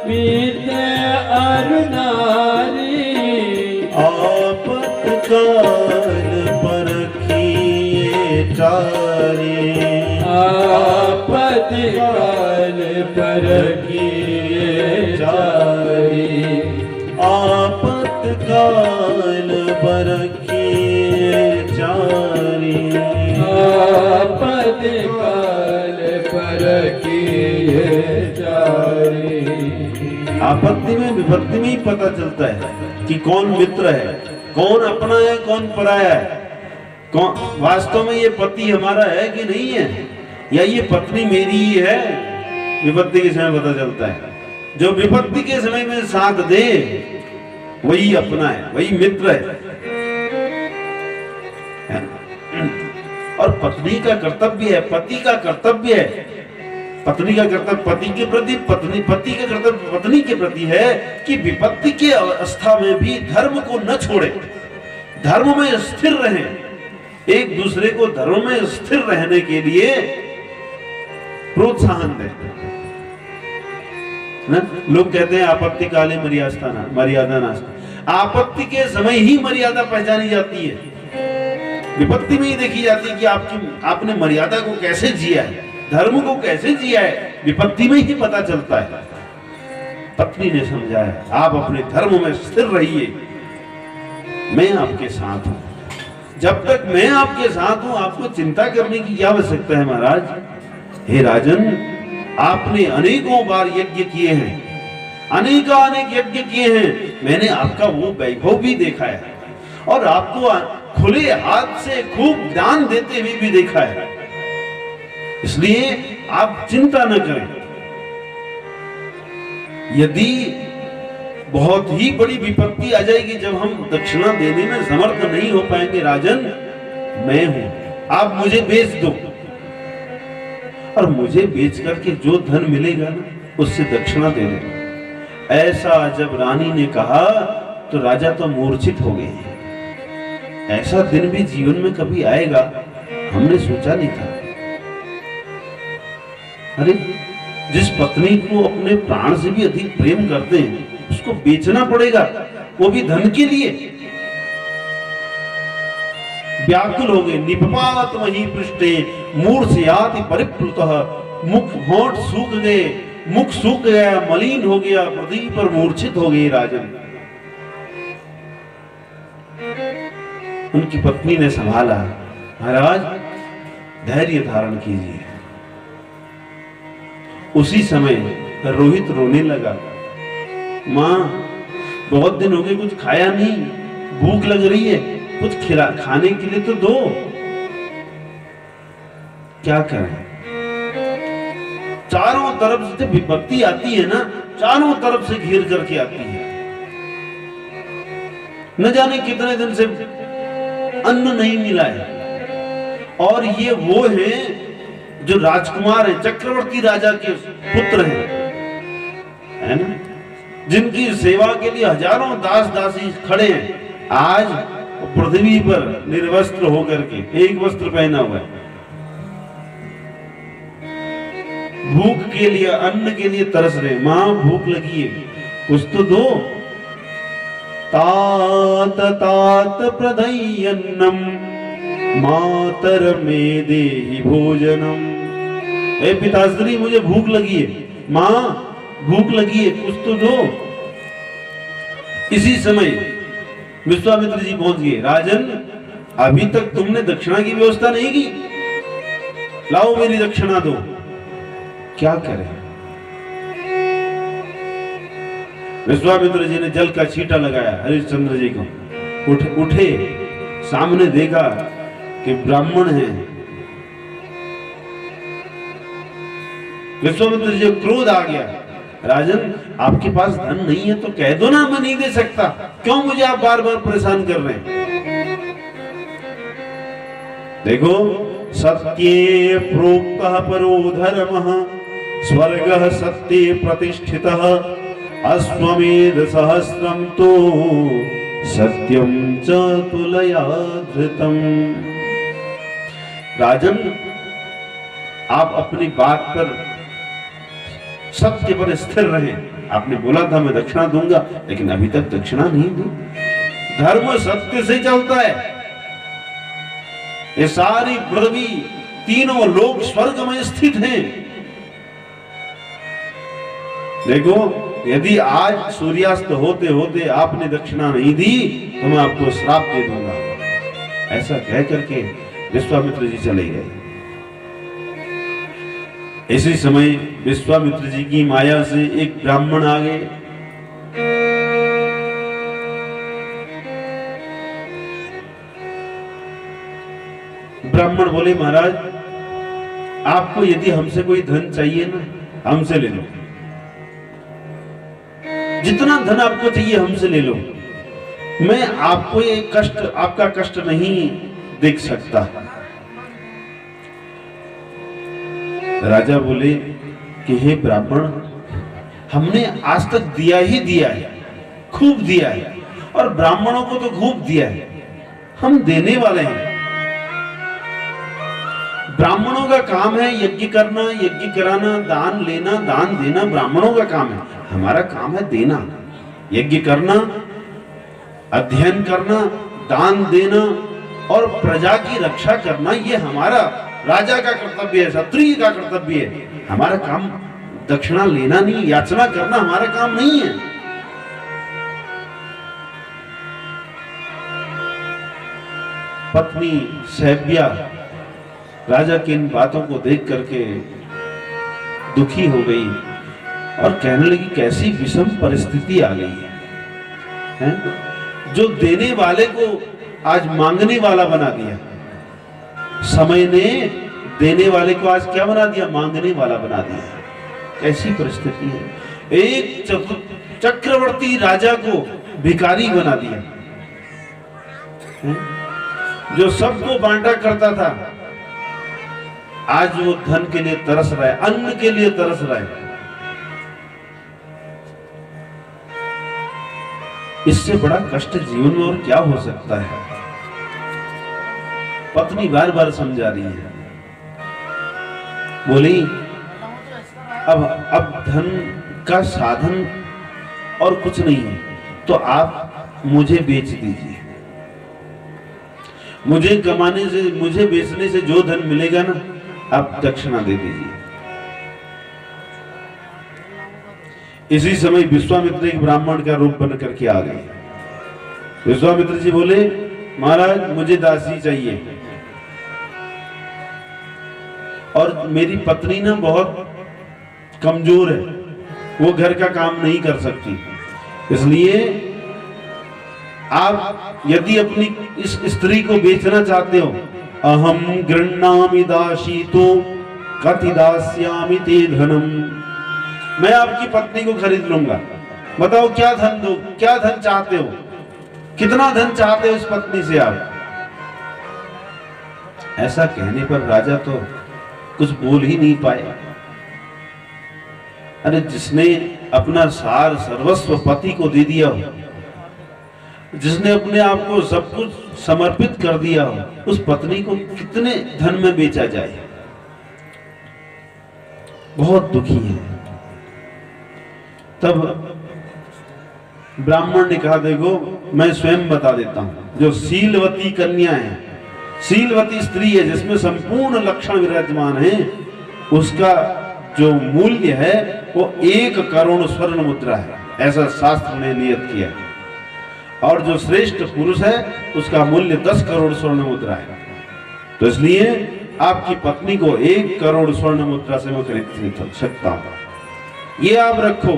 Speaker 1: मित्र अरुणानी, आपत्काल परखिए टारे, आपत्काल परखिए आपत्काल परखिए चारी,
Speaker 2: आपत्काल परखिए चारी।
Speaker 1: आपत्ति में विपत्ति में ही पता चलता है कि कौन मित्र है, कौन अपना है, कौन पराया है, कौन वास्तव में ये पति हमारा है कि नहीं है, या ये पत्नी मेरी ही है। विपत्ति के समय पता चलता है। जो विपत्ति के समय में साथ दे वही अपना है, वही मित्र है। और पत्नी का कर्तव्य है, पति का कर्तव्य है, पत्नी का कर्तव्य पति के प्रति, पति का कर्तव्य पत्नी के प्रति है कि विपत्ति के अवस्था में भी धर्म को न छोड़े, धर्म में स्थिर रहें, एक दूसरे को धर्म में स्थिर रहने के लिए प्रोत्साहन दें। लोग कहते हैं आपत्ति काले मर्यादा नास्ति। आपत्ति के समय ही मर्यादा पहचानी जाती है, विपत्ति में ही देखी जाती है कि आपने मर्यादा को कैसे जिया है, धर्म को कैसे जिया है, विपत्ति में ही पता चलता है। पत्नी ने समझाया आप अपने धर्म में स्थिर रहिए, मैं आपके साथ हूं। जब तक मैं आपके साथ हूं आपको चिंता करने की क्या आवश्यकता है महाराज। हे राजन, आपने अनेकों बार यज्ञ किए हैं, अनेक यज्ञ किए हैं, मैंने आपका वो वैभव भी देखा है और आपको खुले हाथ से खूब दान देते हुए भी देखा है, इसलिए आप चिंता न करें। यदि बहुत ही बड़ी विपत्ति आ जाएगी जब हम दक्षिणा देने में समर्थ नहीं हो पाएंगे, राजन मैं हूं, आप मुझे बेच दो और मुझे बेच करके जो धन मिलेगा ना उससे दक्षिणा दे दो। ऐसा जब रानी ने कहा तो राजा तो मूर्छित हो गए। ऐसा दिन भी जीवन में कभी आएगा हमने सोचा नहीं था। अरे जिस पत्नी को अपने प्राण से भी अधिक प्रेम करते हैं उसको बेचना पड़ेगा, वो भी धन के लिए। व्याकुल हो गए, निपपावत वहीं पृष्ठे मूर्छयाति परिप्लुतः, मुख होंठ सूख गए, मुख सूख गया, मलिन हो गया, पृथ्वी पर मूर्छित हो गई राजन। उनकी पत्नी ने संभाला, महाराज धैर्य धारण कीजिए। उसी समय रोहित रोने लगा, मां बहुत दिन हो गए कुछ खाया नहीं, भूख लग रही है, कुछ खाने के लिए तो दो। क्या करें, चारों तरफ से विपत्ति आती है ना, चारों तरफ से घेर करके आती है। न जाने कितने दिन से अन्न नहीं मिला है, और ये वो हैं जो राजकुमार हैं, चक्रवर्ती राजा के पुत्र हैं, है ना, जिनकी सेवा के लिए हजारों दास दासी खड़े हैं। आज पृथ्वी पर निर्वस्त्र होकर के, एक वस्त्र पहना हुआ है, भूख के लिए, अन्न के लिए तरस रहे। मां भूख लगी है, कुछ तो दो। तात तात प्रदयन्नम मातर में देहि भोजनम। ए पिताश्री मुझे भूख लगी है, मां भूख लगी है, कुछ तो दो। इसी समय विश्वामित्र जी पहुंच गए, राजन अभी तक तुमने दक्षिणा की व्यवस्था नहीं की, लाओ मेरी दक्षिणा दो। क्या करें, विश्वामित्र जी ने जल का छींटा लगाया हरिश्चंद्र जी को, उठे, सामने देखा कि ब्राह्मण है। विश्वामित्र जी को क्रोध आ गया, राजन आपके पास धन नहीं है तो कह दो ना, मैं नहीं दे सकता, क्यों मुझे आप बार बार परेशान कर रहे हैं। देखो, सत्ये प्रोक्तः परो धर्मः, स्वर्गः सत्ये प्रतिष्ठितः, अश्वमेध सहस्रम तो सत्यम च तुलया धृतम्। राजन आप अपनी बात पर, सत्य पर स्थिर रहें। आपने बोला था मैं दक्षिणा दूंगा, लेकिन अभी तक दक्षिणा नहीं दी। धर्म सत्य से चलता है। ये सारी पृथ्वी, तीनों लोग स्वर्ग में स्थित हैं। देखो यदि आज सूर्यास्त होते होते आपने दक्षिणा नहीं दी तो मैं आपको श्राप दे दूंगा। ऐसा कह करके विश्वामित्र जी चले गए। इसी समय विश्वामित्र जी की माया से एक ब्राह्मण आ गए। ब्राह्मण बोले, महाराज आपको यदि हमसे कोई धन चाहिए ना, हमसे ले लो, जितना धन आपको चाहिए हमसे ले लो, मैं आपको ये कष्ट, आपका कष्ट नहीं देख सकता। राजा बोले कि हे ब्राह्मण, हमने आज तक दिया ही दिया है, खूब दिया है, और ब्राह्मणों को तो खूब दिया है, हम देने वाले हैं। ब्राह्मणों का काम है यज्ञ करना, यज्ञ कराना, दान लेना, दान देना, ब्राह्मणों का काम है। हमारा काम है देना, यज्ञ करना, अध्ययन करना, दान देना और प्रजा की रक्षा करना, ये हमारा राजा का कर्तव्य है, क्षत्रिय का कर्तव्य है। हमारा काम दक्षिणा लेना नहीं, याचना करना हमारा काम नहीं है। पत्नी सैब्या राजा की इन बातों को देख करके दुखी हो गई और कहने लगी, कैसी विषम परिस्थिति आ गई है? जो देने वाले को आज मांगने वाला बना दिया। समय ने देने वाले को आज क्या बना दिया? मांगने वाला बना दिया। कैसी परिस्थिति है? एक चक्रवर्ती राजा को भिखारी बना दिया। जो सबको बांटा करता था आज वो धन के लिए तरस रहा है, अन्न के लिए तरस रहा है। इससे बड़ा कष्ट जीवन में और क्या हो सकता है? पत्नी बार बार समझा रही है, बोली अब धन का साधन और कुछ नहीं है, तो आप मुझे बेच दीजिए। मुझे कमाने से, मुझे बेचने से जो धन मिलेगा ना, आप दक्षिणा दे दीजिए। इसी समय विश्वामित्र एक ब्राह्मण का रूप बन करके आ गए। विश्वामित्र जी बोले, महाराज मुझे दासी चाहिए, और मेरी पत्नी ना बहुत कमजोर है, वो घर का काम नहीं कर सकती, इसलिए आप यदि अपनी इस स्त्री को बेचना चाहते हो, अहम गृह्णामि दासीतो कति दास्यामि ते धनम, मैं आपकी पत्नी को खरीद लूंगा। बताओ क्या धन दो, क्या धन चाहते हो, कितना धन चाहते हो इस पत्नी से आप? ऐसा कहने पर राजा तो कुछ बोल ही नहीं पाया। अरे जिसने अपना सार सर्वस्व पति को दे दिया हो, जिसने अपने आप को सब कुछ समर्पित कर दिया हो, उस पत्नी को कितने धन में बेचा जाए? बहुत दुखी है। तब ब्राह्मण ने कहा, देखो मैं स्वयं बता देता हूं, जो शीलवती कन्या है, शीलवती स्त्री है, जिसमें संपूर्ण लक्षण विराजमान है, उसका जो मूल्य है वो 1 करोड़ स्वर्ण मुद्रा है, ऐसा शास्त्र ने नियत किया है। और जो श्रेष्ठ पुरुष है उसका मूल्य 10 करोड़ स्वर्ण मुद्रा है। तो इसलिए आपकी पत्नी को 1 करोड़ स्वर्ण मुद्रा से मैं खरीद सकता हूं, ये आप रखो।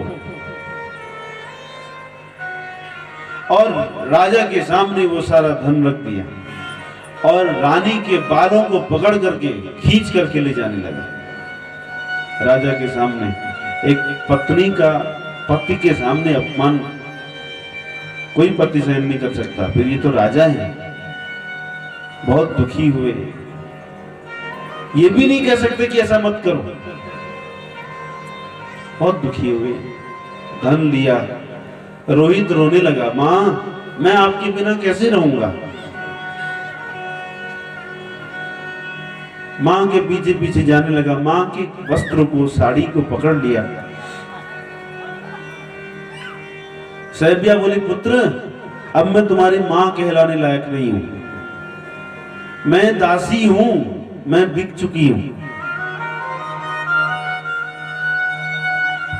Speaker 1: और राजा के सामने वो सारा धन रख दिया और रानी के बालों को पकड़ करके खींच करके ले जाने लगा। राजा के सामने एक पत्नी का पति के सामने अपमान कोई पति सहन नहीं कर सकता, फिर ये तो राजा है। बहुत दुखी हुए, ये भी नहीं कह सकते कि ऐसा मत करो। बहुत दुखी हुए, धन लिया। रोहित रोने लगा, मां मैं आपके बिना कैसे रहूंगा? मां के पीछे पीछे जाने लगा, मां के वस्त्र को, साड़ी को पकड़ लिया। सैब्या बोली, पुत्र अब मैं तुम्हारी मां कहलाने लायक नहीं हूं, मैं दासी हूं, मैं बिक चुकी हूं।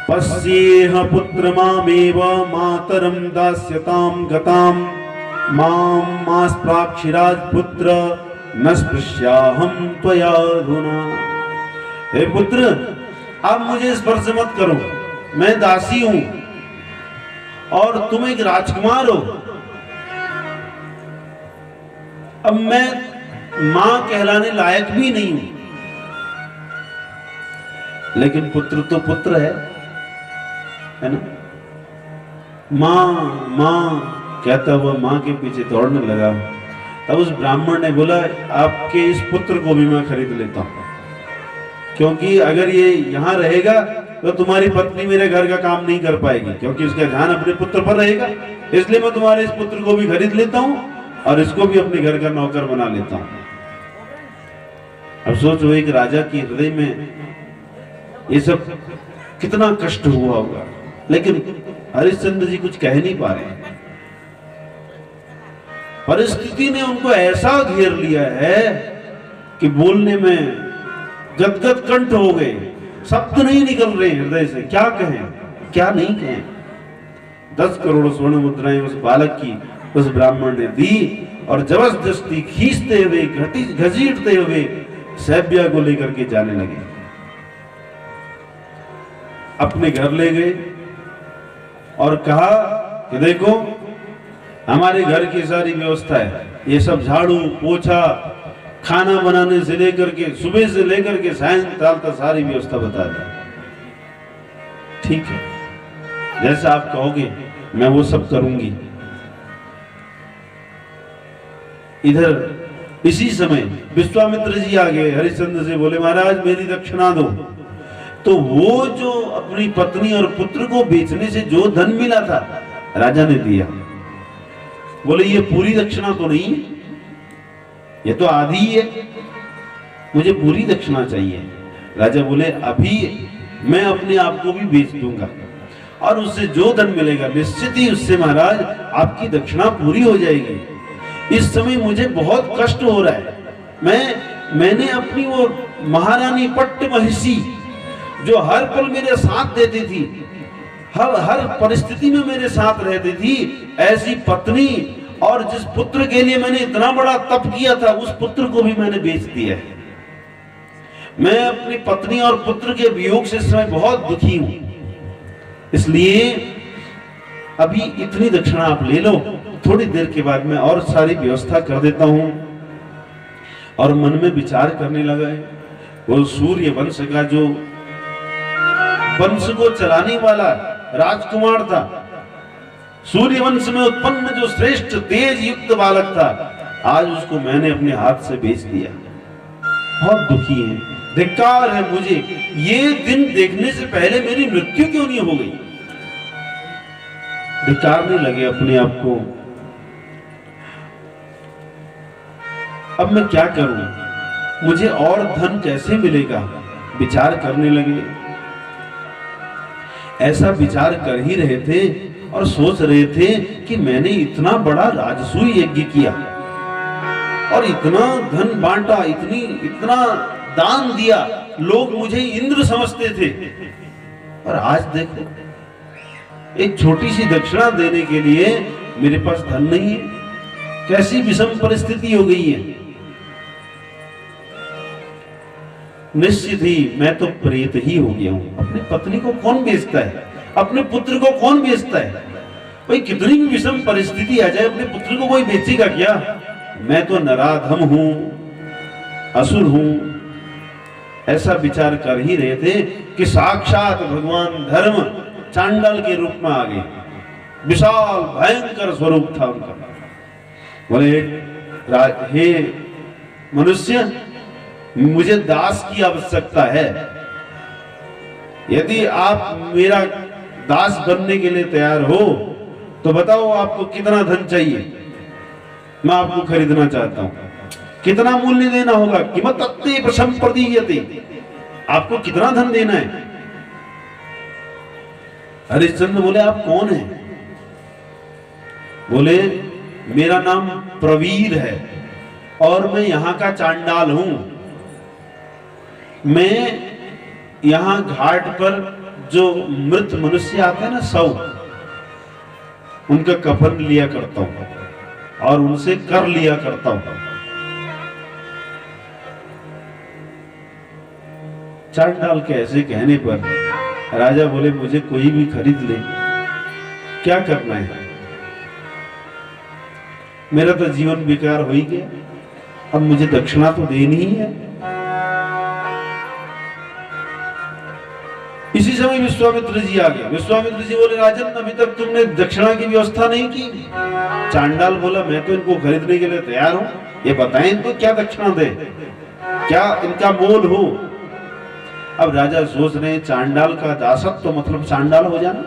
Speaker 1: पश्येह पुत्र मामेव मातरम दास्यताम गताम माम मास्प्राक्षिराज पुत्र न स्पृश्याहम त्वयाधुना। हे पुत्र, आप मुझे स्पर्श मत करो, मैं दासी हूं और तुम एक राजकुमार हो। अब मैं मां कहलाने लायक भी नहीं हूं, लेकिन पुत्र तो पुत्र है ना। मां मां कहता हुआ मां के पीछे दौड़ने लगा। तब उस ब्राह्मण ने बोला, आपके इस पुत्र को भी मैं खरीद लेता हूं, क्योंकि अगर ये यहां रहेगा तो तुम्हारी पत्नी मेरे घर का काम नहीं कर पाएगी, क्योंकि उसका ध्यान अपने पुत्र पर रहेगा। इसलिए मैं तुम्हारे इस पुत्र को भी खरीद लेता हूं और इसको भी अपने घर का नौकर बना लेता हूं। अब सोचो, एक राजा के हृदय में ये सब कितना कष्ट हुआ होगा, लेकिन हरिश्चंद्र जी कुछ कह नहीं पा रहे। परिस्थिति ने उनको ऐसा घेर लिया है कि बोलने में गदगद कंठ हो गए, शब्द नहीं निकल रहे हृदय से। क्या कहें, क्या नहीं कहें। 10 करोड़ स्वर्ण मुद्राएं उस बालक की उस ब्राह्मण ने दी और जबरदस्ती खींचते हुए, घसीटते हुए सैब्या को लेकर के जाने लगे। अपने घर ले गए और कहा कि देखो, हमारे घर की सारी व्यवस्था है, ये सब झाड़ू पोछा, खाना बनाने से लेकर के सुबह से लेकर के सायंकाल तक सारी व्यवस्था बता दी। ठीक है, जैसा आप कहोगे मैं वो सब करूंगी। इधर इसी समय विश्वामित्र जी आ गए, हरिश्चंद्र से बोले, महाराज मेरी दक्षिणा दो। तो वो जो अपनी पत्नी और पुत्र को बेचने से जो धन मिला था राजा ने दिया। बोले, ये पूरी दक्षिणा तो नहीं, ये तो आधी है, मुझे पूरी दक्षिणा चाहिए। राजा बोले, अभी मैं अपने आप को भी बेच दूंगा और उससे जो धन मिलेगा निश्चित ही उससे महाराज आपकी दक्षिणा पूरी हो जाएगी। इस समय मुझे बहुत कष्ट हो रहा है। मैंने अपनी वो महारानी पट्ट महिषी जो हर पल मेरे साथ देती थी, हर परिस्थिति में मेरे साथ रहती थी, ऐसी पत्नी और जिस पुत्र के लिए मैंने इतना बड़ा तप किया था, उस पुत्र को भी मैंने बेच दिया है। मैं अपनी पत्नी और पुत्र के वियोग से इस समय बहुत दुखी हूं, इसलिए अभी इतनी दक्षिणा आप ले लो, थोड़ी देर के बाद मैं और सारी व्यवस्था कर देता हूं। और मन में विचार करने लगा है, वो सूर्य वंश का जो वंश को चलाने वाला राजकुमार था, सूर्य वंश में उत्पन्न जो श्रेष्ठ तेज युक्त बालक था, आज उसको मैंने अपने हाथ से बेच दिया। बहुत दुखी है, धिक्कार है मुझे, ये दिन देखने से पहले मेरी मृत्यु क्यों नहीं हो गई। धिक्कारने लगे अपने आप को। अब मैं क्या करूं, मुझे और धन कैसे मिलेगा, विचार करने लगे। ऐसा विचार कर ही रहे थे और सोच रहे थे कि मैंने इतना बड़ा राजसूय यज्ञ किया और इतना धन बांटा, इतना दान दिया, लोग मुझे इंद्र समझते थे, और आज देखो एक छोटी सी दक्षिणा देने के लिए मेरे पास धन नहीं है। कैसी विषम परिस्थिति हो गई है। निश्चित ही मैं तो प्रेत ही हो गया हूं। अपनी पत्नी को कौन बेचता है, अपने पुत्र को कौन बेचता है। भाई कितनी भी विषम परिस्थिति आ जाए, अपने पुत्र को कोई बेचेगा क्या। मैं तो नराधम हूं, असुर हूं। ऐसा विचार कर ही रहे थे कि साक्षात भगवान धर्म चांडाल के रूप में आ गए। विशाल भयंकर स्वरूप था उनका। बोले, हे मनुष्य, मुझे दास की आवश्यकता है। यदि आप मेरा दास बनने के लिए तैयार हो तो बताओ आपको कितना धन चाहिए, मैं आपको खरीदना चाहता हूं। कितना मूल्य देना होगा, कीमत अत्ते प्रशम प्रदीयते, आपको कितना धन देना है। हरिश्चंद्र बोले, आप कौन हैं। बोले, मेरा नाम प्रवीर है और मैं यहां का चांडाल हूं। मैं यहां घाट पर जो मृत मनुष्य आते हैं ना, शव, उनका कफन लिया करता हूं और उनसे कर लिया करता हूं। चांडाल के ऐसे कहने पर राजा बोले, मुझे कोई भी खरीद ले, क्या करना है, मेरा तो जीवन बेकार हो ही गया, अब मुझे दक्षिणा तो देनी ही है। इसी समय विश्वामित्र जी आ गए। विश्वामित्र जी बोले, राजन, अभी तक तुमने दक्षिणा की व्यवस्था नहीं की। चांडाल बोला, मैं तो इनको खरीदने के लिए तैयार हूं, ये बताएं इनको क्या दक्षिणा दे, क्या इनका मोल हो। अब राजा सोच रहे, चांडाल का दासत्व तो मतलब चांडाल हो जाना,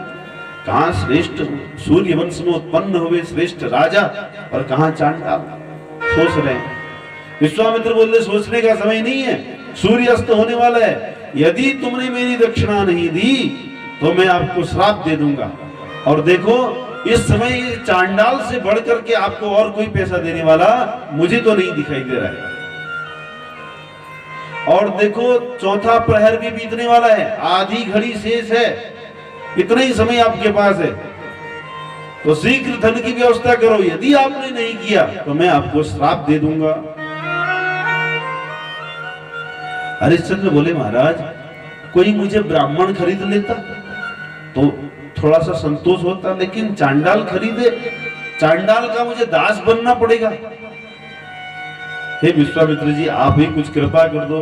Speaker 1: कहां श्रेष्ठ सूर्य वंश में उत्पन्न हुए श्रेष्ठ राजा और कहां चांडाल, सोच रहे हैं। विश्वामित्र बोले, सोचने का समय नहीं है, सूर्य अस्त होने वाला है, यदि तुमने मेरी दक्षिणा नहीं दी तो मैं आपको श्राप दे दूंगा। और देखो, इस समय चांडाल से बढ़कर के आपको और कोई पैसा देने वाला मुझे तो नहीं दिखाई दे रहा है। और देखो, चौथा प्रहर भी बीतने वाला है, आधी घड़ी शेष है, इतना ही समय आपके पास है, तो शीघ्र धन की व्यवस्था करो, यदि आपने नहीं किया तो मैं आपको श्राप दे दूंगा। हरिश्चंद्र बोले, महाराज, कोई मुझे ब्राह्मण खरीद लेता तो थोड़ा सा संतोष होता, लेकिन चांडाल खरीदे, चांडाल का मुझे दास बनना पड़ेगा। हे विश्वामित्र जी, आप ही कुछ कृपा कर दो।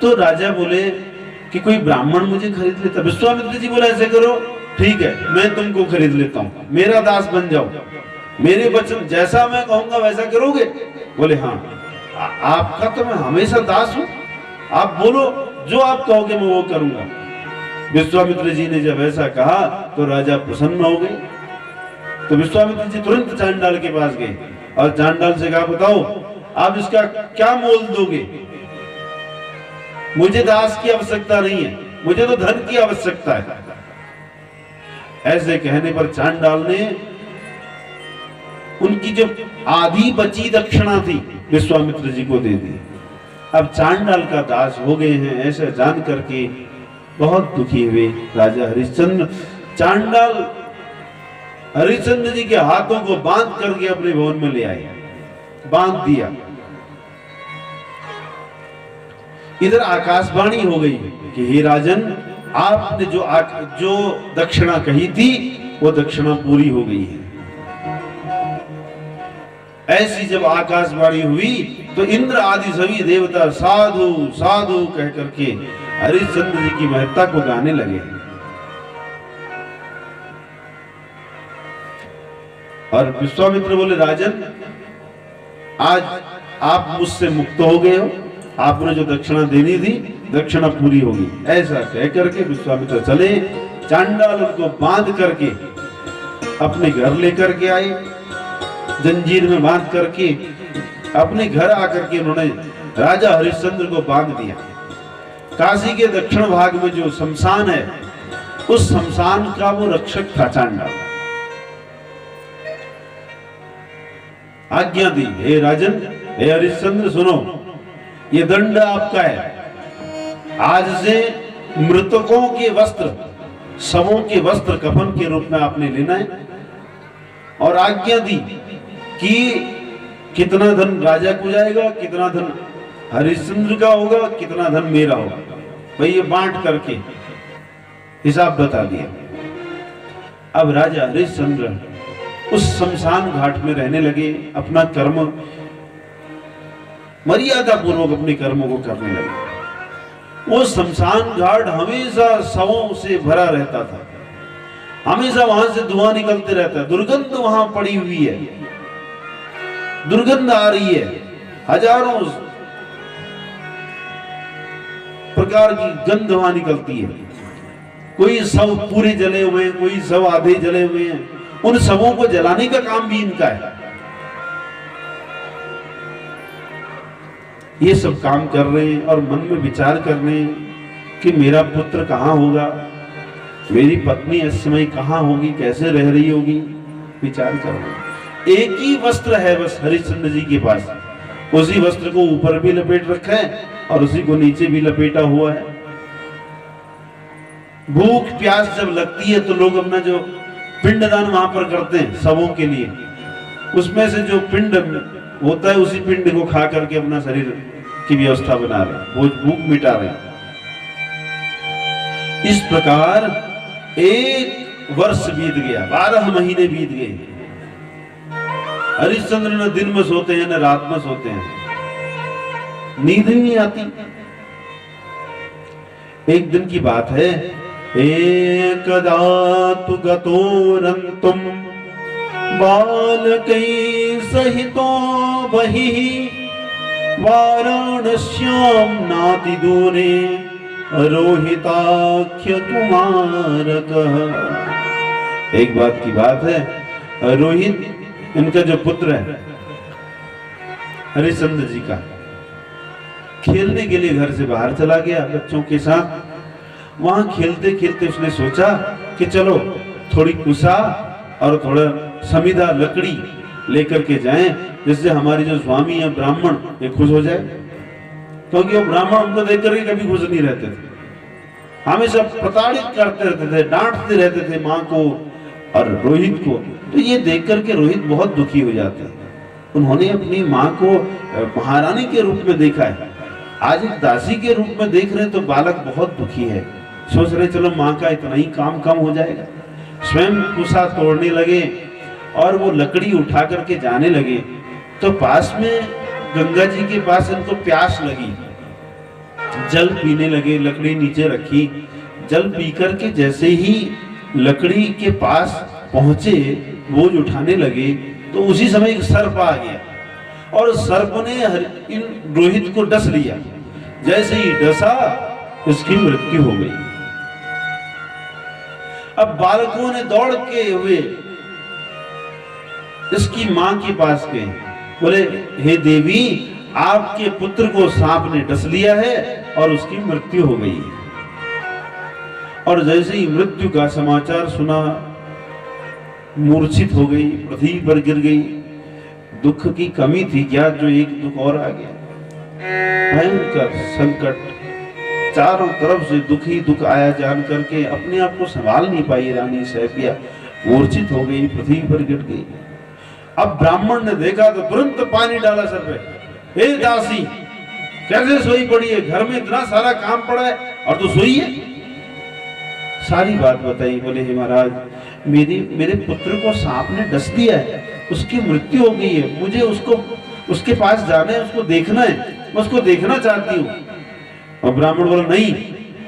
Speaker 1: तो राजा बोले कि कोई ब्राह्मण मुझे खरीद लेता। विश्वामित्र जी बोले, ऐसे करो, ठीक है, मैं तुमको खरीद लेता हूं, मेरा दास बन जाओ, मेरे वचन जैसा मैं कहूंगा वैसा करोगे? बोले, हाँ, आपका तो मैं हमेशा दास हूं, आप बोलो, जो आप कहोगे मैं वो करूंगा। विश्वामित्र जी ने जब ऐसा कहा तो राजा प्रसन्न हो गए। तो विश्वामित्र जी तुरंत चांडाल के पास गए और चांडाल से कहा, बताओ आप इसका क्या मोल दोगे? मुझे दास की आवश्यकता नहीं है, मुझे तो धन की आवश्यकता है। ऐसे कहने पर चांडाल ने उनकी जो आधी बची दक्षिणा थी विश्वामित्र जी को दे दी। अब चांडाल का दास हो गए हैं, ऐसा जान करके बहुत दुखी हुए राजा हरिश्चंद्र। चांडाल हरिश्चंद्र जी के हाथों को बांध करके अपने भवन में ले आए, बांध दिया। इधर आकाशवाणी हो गई कि हे राजन, आपने जो दक्षिणा कही थी वो दक्षिणा पूरी हो गई है। ऐसी जब आकाशवाणी हुई तो इंद्र आदि सभी देवता साधु साधु कह करके हरिश्चंद्र जी की महत्ता को गाने लगे। और विश्वामित्र बोले, राजन, आज आप मुझसे मुक्त हो गए हो, आपने जो दक्षिणा देनी थी दक्षिणा पूरी होगी। ऐसा कह करके विश्वामित्र चले। चांडाल उनको बांध करके अपने घर लेकर के आए, जंजीर में बांध करके अपने घर आकर के उन्होंने राजा हरिश्चंद्र को बांध दिया। काशी के दक्षिण भाग में जो शमशान है, उस शमशान का वो रक्षक था चांडाल। आज्ञा दी, हे राजन, हे हरिश्चंद्र, सुनो, ये दंड आपका है। आज से मृतकों के वस्त्र, शवों के वस्त्र कफन के रूप में आपने लेना है। और आज्ञा दी कि कितना धन राजा को जाएगा, कितना धन हरिश्चंद्र का होगा, कितना धन मेरा होगा, भाई ये बांट करके हिसाब बता दिया। अब राजा हरिश्चंद्र उस शमशान घाट में रहने लगे, अपना कर्म मर्यादा पूर्वक अपने कर्मों को करने लगे। वो शमशान घाट हमेशा शवों से भरा रहता था, हमेशा वहां से धुआं निकलते रहता है, दुर्गंध वहां पड़ी हुई है, दुर्गंध आ रही है, हजारों प्रकार की गंध वहां निकलती है। कोई शव पूरे जले हुए हैं, कोई शव आधे जले हुए हैं, उन शवों को जलाने का काम भी इनका है। ये सब काम कर रहे हैं और मन में विचार कर रहे हैं कि मेरा पुत्र कहाँ होगा, मेरी पत्नी इस समय कहाँ होगी, कैसे रह रही होगी, विचार कर रहे हैं। एक ही वस्त्र है बस हरिश्चंद्र जी के पास, उसी वस्त्र को ऊपर भी लपेट रखा है और उसी को नीचे भी लपेटा हुआ है। भूख प्यास जब लगती है तो लोग अपना जो पिंडदान वहां पर करते हैं सबों के लिए, उसमें से जो पिंड होता है उसी पिंड को खा करके अपना शरीर की व्यवस्था बना रहे, वो भूख मिटा रहे। इस प्रकार एक वर्ष बीत गया, 12 महीने बीत गए। हरिश्चंद्र न दिन में सोते हैं न रात में सोते हैं, नींद ही नहीं आती। एक दिन की बात है, एकदा तु गतोरन्तुम बालकै सहितो बहिः वाराणस्यां नातिदूरे रोहिताख्य कुमारकः। एक बात की बात है, रोहित इनका जो पुत्र है हरिश्चंद्र जी का, खेलने के लिए घर से बाहर चला गया बच्चों के साथ। वहां खेलते खेलते उसने सोचा कि चलो थोड़ी कुसा और थोड़ा समिधा लकड़ी लेकर के जाएं, जिससे हमारी जो स्वामी है ब्राह्मण ये खुश हो जाए, क्योंकि वो ब्राह्मण उनको देख करके कभी खुश नहीं रहते थे, हमेशा प्रताड़ित करते रहते थे, डांटते रहते थे माँ को और रोहित को। तो ये देख करके रोहित बहुत दुखी हो जाते हैं। उन्होंने अपनी माँ को महारानी के रूप में देखा है, आज एक दासी के रूप में देख रहे हैं, तो बालक बहुत दुखी है। सोच रहे चलो माँ का इतना ही काम कम हो जाएगा। स्वयं कुसा तोड़ने लगे और वो लकड़ी उठा करके जाने लगे, तो पास में गंगा जी के पास इनको प्यास लगी, जल पीने लगे। लकड़ी नीचे रखी, जल पी करके जैसे ही लकड़ी के पास पहुंचे, बोझ उठाने लगे, तो उसी समय एक सर्प आ गया और सर्प ने इन रोहित को डस लिया। जैसे ही डसा उसकी मृत्यु हो गई। अब बालकों ने दौड़ के हुए इसकी मां के पास गए, बोले हे देवी, आपके पुत्र को सांप ने डस लिया है और उसकी मृत्यु हो गई। और जैसे ही मृत्यु का समाचार सुना, मूर्छित हो गई, पृथ्वी पर गिर गई। दुख की कमी थी क्या, जो एक दुख और आ गया, भयंकर संकट, चारों तरफ से दुख ही दुख आया। जान करके अपने आप को संभाल नहीं पाई रानी सैफिया, मूर्छित हो गई, पृथ्वी पर गिर गई। अब ब्राह्मण ने देखा तो तुरंत पानी डाला सर पे, हे दासी कैसे सोई पड़ी है, घर में इतना सारा काम पड़ा है और तू सोई है। सारी बात बताई। बोले हे महाराज, मेरे पुत्र को सांप ने डस दिया है, उसकी मृत्यु हो गई है, मुझे उसके पास जाना है, उसको देखना है, मैं उसको देखना चाहती हूँ। और ब्राह्मण बोला नहीं,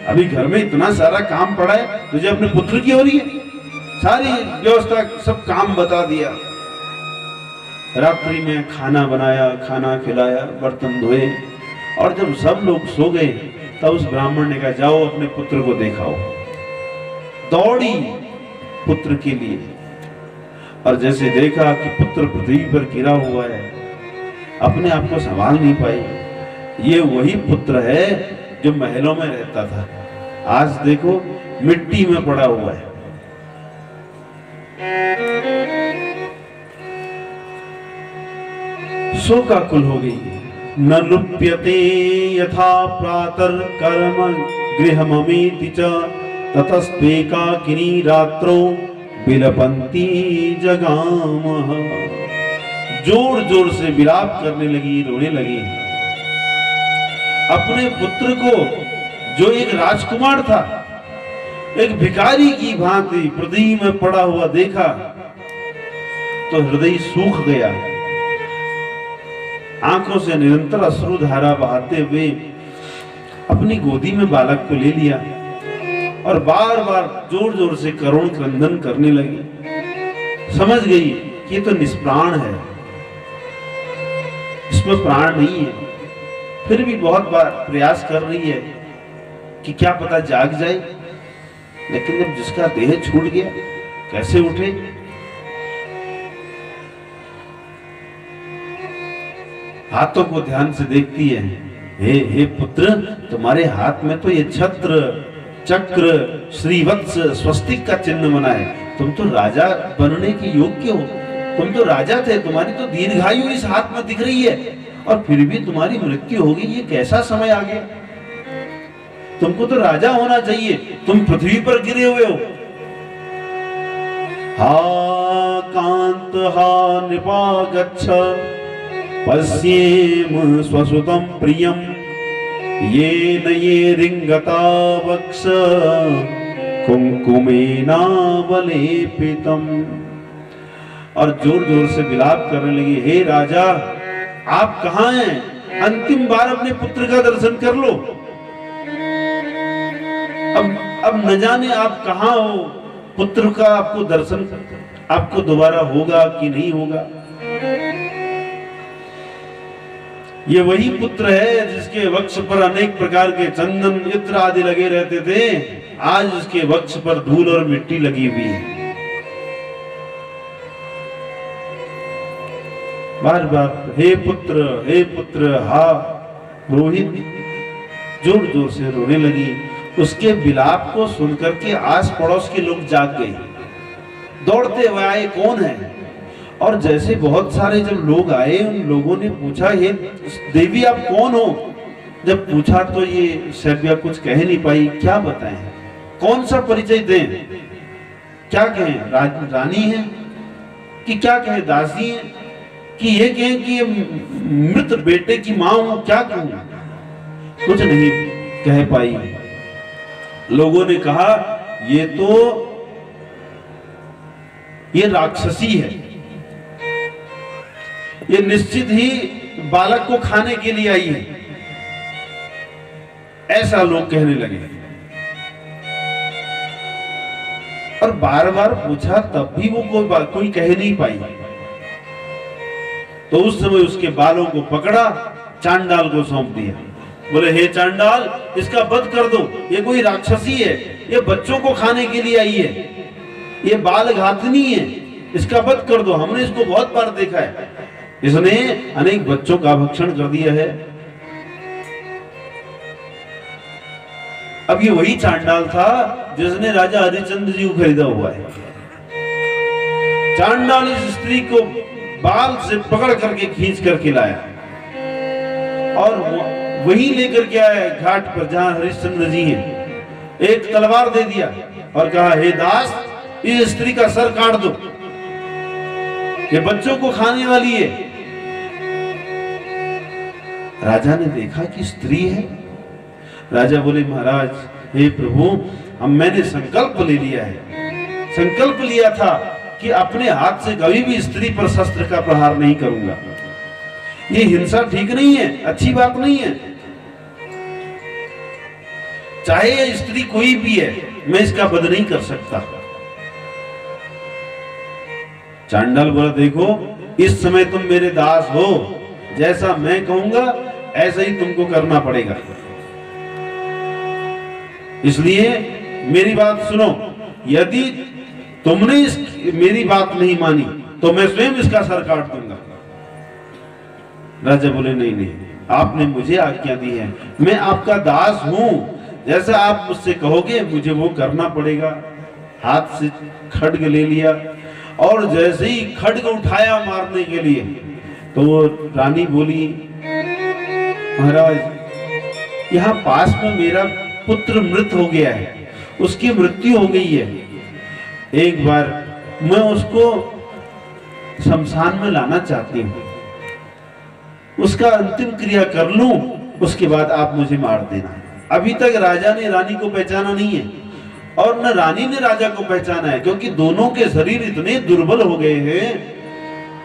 Speaker 1: अभी घर में इतना सारा काम पड़ा है, तुझे अपने पुत्र की हो रही है। सारी व्यवस्था सब काम बता दिया। रात्रि में खाना बनाया, खाना खिलाया, बर्तन धोए, और जब सब लोग सो गए तब उस ब्राह्मण ने कहा जाओ अपने पुत्र को दिखाओ। दौड़ी पुत्र के लिए, और जैसे देखा कि पुत्र पृथ्वी पर गिरा हुआ है, अपने आप को संभाल नहीं पाई। ये वही पुत्र है जो महलों में रहता था, आज देखो मिट्टी में पड़ा हुआ है। शोकाकुल हो गई। न लुप्यते यथा प्रातः कर्म गृहममेति च ततस्त्वेकाकिनी रात्रो विलपन्ति जगामः। जोर जोर से विलाप करने लगी, रोने लगी। अपने पुत्र को जो एक राजकुमार था, एक भिखारी की भांति पृथ्वी में पड़ा हुआ देखा तो हृदय सूख गया। आंखों से निरंतर अश्रुधारा बहाते हुए अपनी गोदी में बालक को ले लिया और बार बार जोर जोर से करुण क्रंदन करने लगी। समझ गई कि ये तो निष्प्राण है, इसमें प्राण नहीं है। फिर भी बहुत बार प्रयास कर रही है कि क्या पता जाग जाए, लेकिन जब जिसका देह छूट गया कैसे उठे। हाथों को ध्यान से देखती है। हे पुत्र, तुम्हारे हाथ में तो ये छत्र, चक्र, श्रीवत्स, स्वस्तिक का चिन्ह बना है, तुम तो राजा बनने के योग्य हो, तुम तो राजा थे, तुम्हारी तो दीर्घायु इस हाथ में दिख रही है, और फिर भी तुम्हारी मृत्यु हो गई। ये कैसा समय आ गया? तुमको तो राजा होना चाहिए, तुम पृथ्वी पर गिरे हुए हो। हा कांत हा नृपा गच्छ पश्येम स्वसुतं प्रियं येन ये रिंगता वक्ष कुंकुमेनावलेपितम्। और जोर जोर से विलाप करने लगी, हे राजा आप कहां हैं? अंतिम बार अपने पुत्र का दर्शन कर लो। अब न जाने आप कहां हो, पुत्र का आपको दर्शन आपको दोबारा होगा कि नहीं होगा। ये वही पुत्र है जिसके वक्ष पर अनेक प्रकार के चंदन इत्र आदि लगे रहते थे, आज उसके वक्ष पर धूल और मिट्टी लगी हुई है। बार बार हे पुत्र हा। रोहित जोर जोर से रोने लगी। उसके विलाप को सुनकर के आस पड़ोस के लोग जाग गए, दौड़ते हुए आए, कौन है? और जैसे बहुत सारे जब लोग आए, उन लोगों ने पूछा, ये देवी आप कौन हो? जब पूछा तो ये सभ्या कुछ कह नहीं पाई, क्या बताएं, कौन सा परिचय दें, क्या कहें, रानी है कि क्या कहें, दासी है कि ये कहें कि मृत बेटे की मां हूं, क्या कहूं? कुछ नहीं कह पाई। लोगों ने कहा ये राक्षसी है, ये निश्चित ही बालक को खाने के लिए आई है, ऐसा लोग कहने लगे। और बार बार पूछा तब भी वो कोई कह नहीं पाई। तो उस समय उसके बालों को पकड़ा, चांडाल को सौंप दिया। बोले हे चांडाल, इसका वध कर दो, ये कोई राक्षसी है, ये बच्चों को खाने के लिए आई है, ये बाल घातनी है, इसका वध कर दो। हमने इसको बहुत बार देखा है, इसने अनेक बच्चों का भक्षण कर दिया है। अब ये वही चांडाल था जिसने राजा हरिश्चंद्र जी को खरीदा हुआ है। चांडाल इस स्त्री को बाल से पकड़ करके खींच करके लाया और वही लेकर के आया घाट पर जहां हरिश्चंद्र जी हैं। एक तलवार दे दिया और कहा, हे दास, इस स्त्री का सर काट दो, ये बच्चों को खाने वाली है। राजा ने देखा कि स्त्री है। राजा बोले, महाराज, हे प्रभु, मैंने संकल्प ले लिया है, संकल्प लिया था कि अपने हाथ से कभी भी स्त्री पर शस्त्र का प्रहार नहीं करूंगा। ये हिंसा ठीक नहीं है, अच्छी बात नहीं है। चाहे ये स्त्री कोई भी है, मैं इसका वध नहीं कर सकता। चांडाल बोला, देखो, इस समय तुम मेरे दास हो, जैसा मैं कहूंगा ऐसा ही तुमको करना पड़ेगा। इसलिए मेरी बात सुनो, यदि तुमने मेरी बात नहीं मानी तो मैं स्वयं इसका सर काट दूंगा। राजा बोले, नहीं नहीं, आपने मुझे आज्ञा दी है, मैं आपका दास हूं, जैसा आप मुझसे कहोगे मुझे वो करना पड़ेगा। हाथ से खड्ग ले लिया और जैसे ही खड्ग उठाया मारने के लिए, तो रानी बोली, महाराज, यहाँ पास में मेरा पुत्र मृत हो गया है, उसकी मृत्यु हो गई है, एक बार मैं उसको शमशान में लाना चाहती हूँ, उसका अंतिम क्रिया कर लूं, उसके बाद आप मुझे मार देना। अभी तक राजा ने रानी को पहचाना नहीं है और न रानी ने राजा को पहचाना है, क्योंकि दोनों के शरीर इतने दुर्बल हो गए हैं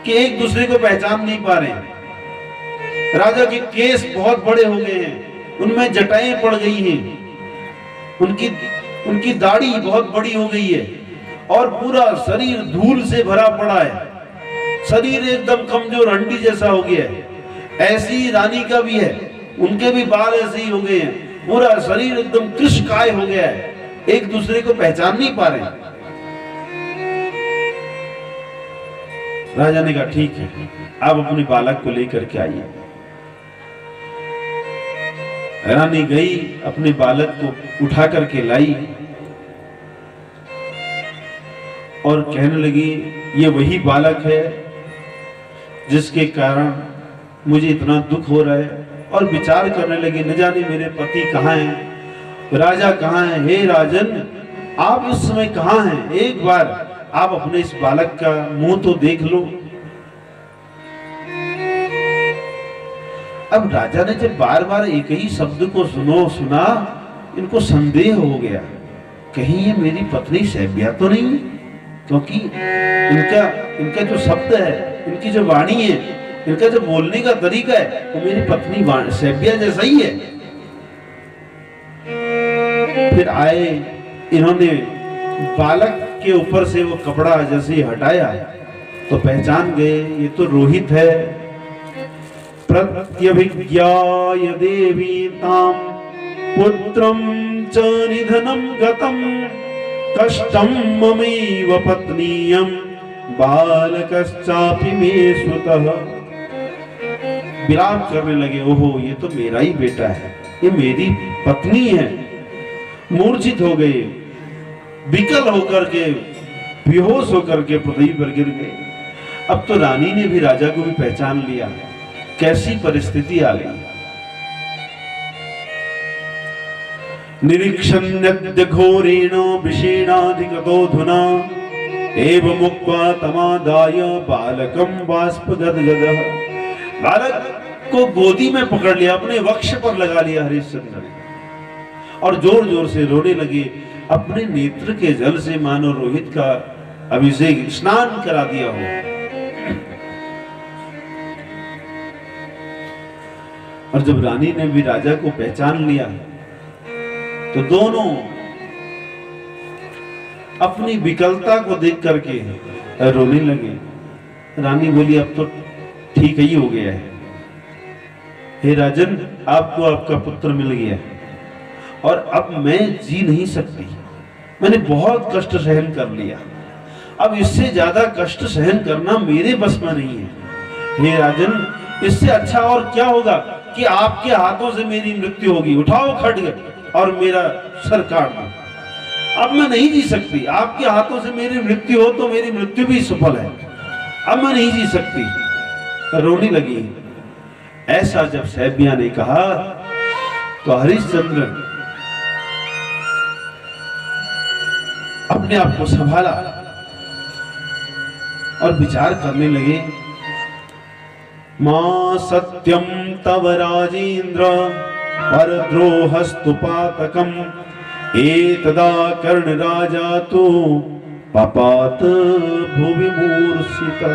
Speaker 1: कि एक दूसरे को पहचान नहीं पा रहे। राजा के केस बहुत बड़े हो गए हैं, उनमें जटाएं पड़ गई हैं, उनकी दाढ़ी बहुत बड़ी हो गई है और पूरा शरीर धूल से भरा पड़ा है, शरीर एकदम कमजोर हंडी जैसा हो गया है। ऐसी रानी का भी है, उनके भी बाल ऐसे ही हो गए हैं, पूरा शरीर एकदम कृशकाय हो गया है, एक दूसरे को पहचान नहीं पा रहे। राजा ने कहा, ठीक है, आप अपने बालक को लेकर के आइए। रानी गई, अपने बालक को उठा करके लाई और कहने लगी ये वही बालक है जिसके कारण मुझे इतना दुख हो रहा है। और विचार करने लगी न जाने मेरे पति कहाँ हैं, राजा कहाँ हैं। हे राजन, आप इस समय कहाँ हैं? एक बार आप अपने इस बालक का मुंह तो देख लो। अब राजा ने जब बार बार एक ही शब्द को सुना, इनको संदेह हो गया, कहीं ये मेरी पत्नी सैब्या तो नहीं, क्योंकि इनका जो शब्द है, इनकी जो वाणी है, इनका जो बोलने का तरीका है, वो मेरी पत्नी सैब्या जैसा ही है। फिर आए, इन्होंने बालक के ऊपर से वो कपड़ा जैसे ही हटाया तो पहचान गए ये तो रोहित है। प्रत्यभिज्ञाय देवीतां पुत्रं च निधनं गतं कष्टं ममैव पत्नीयं बालकश्चापि मे सुतः। विलाप करने लगे, ओहो ये तो मेरा ही बेटा है, ये मेरी पत्नी है। मूर्छित हो गए, विकल होकर के, बेहोश होकर के पृथ्वी पर गिर गए। अब तो रानी ने भी राजा को भी पहचान लिया, कैसी परिस्थिति आ गई। निरीक्षण्यद्य घोरेण विषेणाधिगतोऽधुना एवमुक्त्वा तमादाय बालकं बाष्पगदगदः। बालक को गोदी में पकड़ लिया, अपने वक्ष पर लगा लिया हरिश्चंद्र ने, और जोर जोर से रोने लगे। अपने नेत्र के जल से मानो रोहित का अभिषेक, स्नान करा दिया हो। और जब रानी ने भी राजा को पहचान लिया तो दोनों अपनी विकलता को देख करके रोने लगे। रानी बोली अब तो ठीक ही हो गया है, हे राजन, आपको आपका पुत्र मिल गया है और अब मैं जी नहीं सकती। मैंने बहुत कष्ट सहन कर लिया, अब इससे ज्यादा कष्ट सहन करना मेरे बस में नहीं है। हे राजन, इससे अच्छा और क्या होगा कि आपके हाथों से मेरी मृत्यु होगी। उठाओ खड्ग और मेरा सर काट दो, अब मैं नहीं जी सकती। आपके हाथों से मेरी मृत्यु हो तो मेरी मृत्यु भी सफल है, अब मैं नहीं जी सकती। रोने लगी। ऐसा जब सैब्या ने कहा तो हरिश्चंद्र अपने आप को संभाला और विचार करने लगे। मां सत्यम तव राजेन्द्र परद्रोहस्तु पातकम एतदा कर्ण राजा तो पपात भुवि मूर्छिता।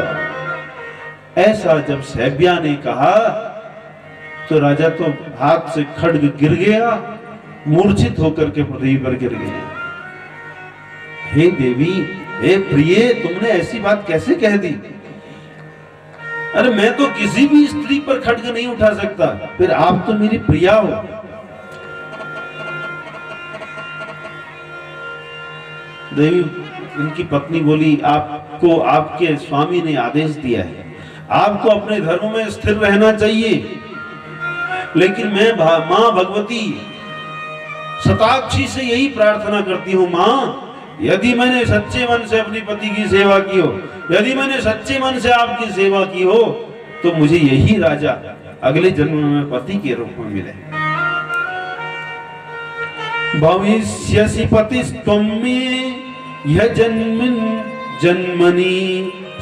Speaker 1: ऐसा जब सैब्या ने कहा तो राजा तो हाथ से खड्ग गिर गया, मूर्छित होकर के पृथ्वी पर गिर गए। हे देवी, हे प्रिय, तुमने ऐसी बात कैसे कह दी? अरे मैं तो किसी भी स्त्री पर खड्ग नहीं उठा सकता, फिर आप तो मेरी प्रिया हो। देवी, इनकी पत्नी बोली, आपको आपके स्वामी ने आदेश दिया है, आपको अपने धर्म में स्थिर रहना चाहिए। लेकिन मैं मां भगवती शताक्षी से यही प्रार्थना करती हूँ, मां, यदि मैंने सच्चे मन से अपनी पति की सेवा की हो, यदि मैंने सच्चे मन से आपकी सेवा की हो, तो मुझे यही राजा अगले जन्म में पति के रूप में मिले। भविष्यसि पतिस्त्वं मे यह जन्मन जन्मनि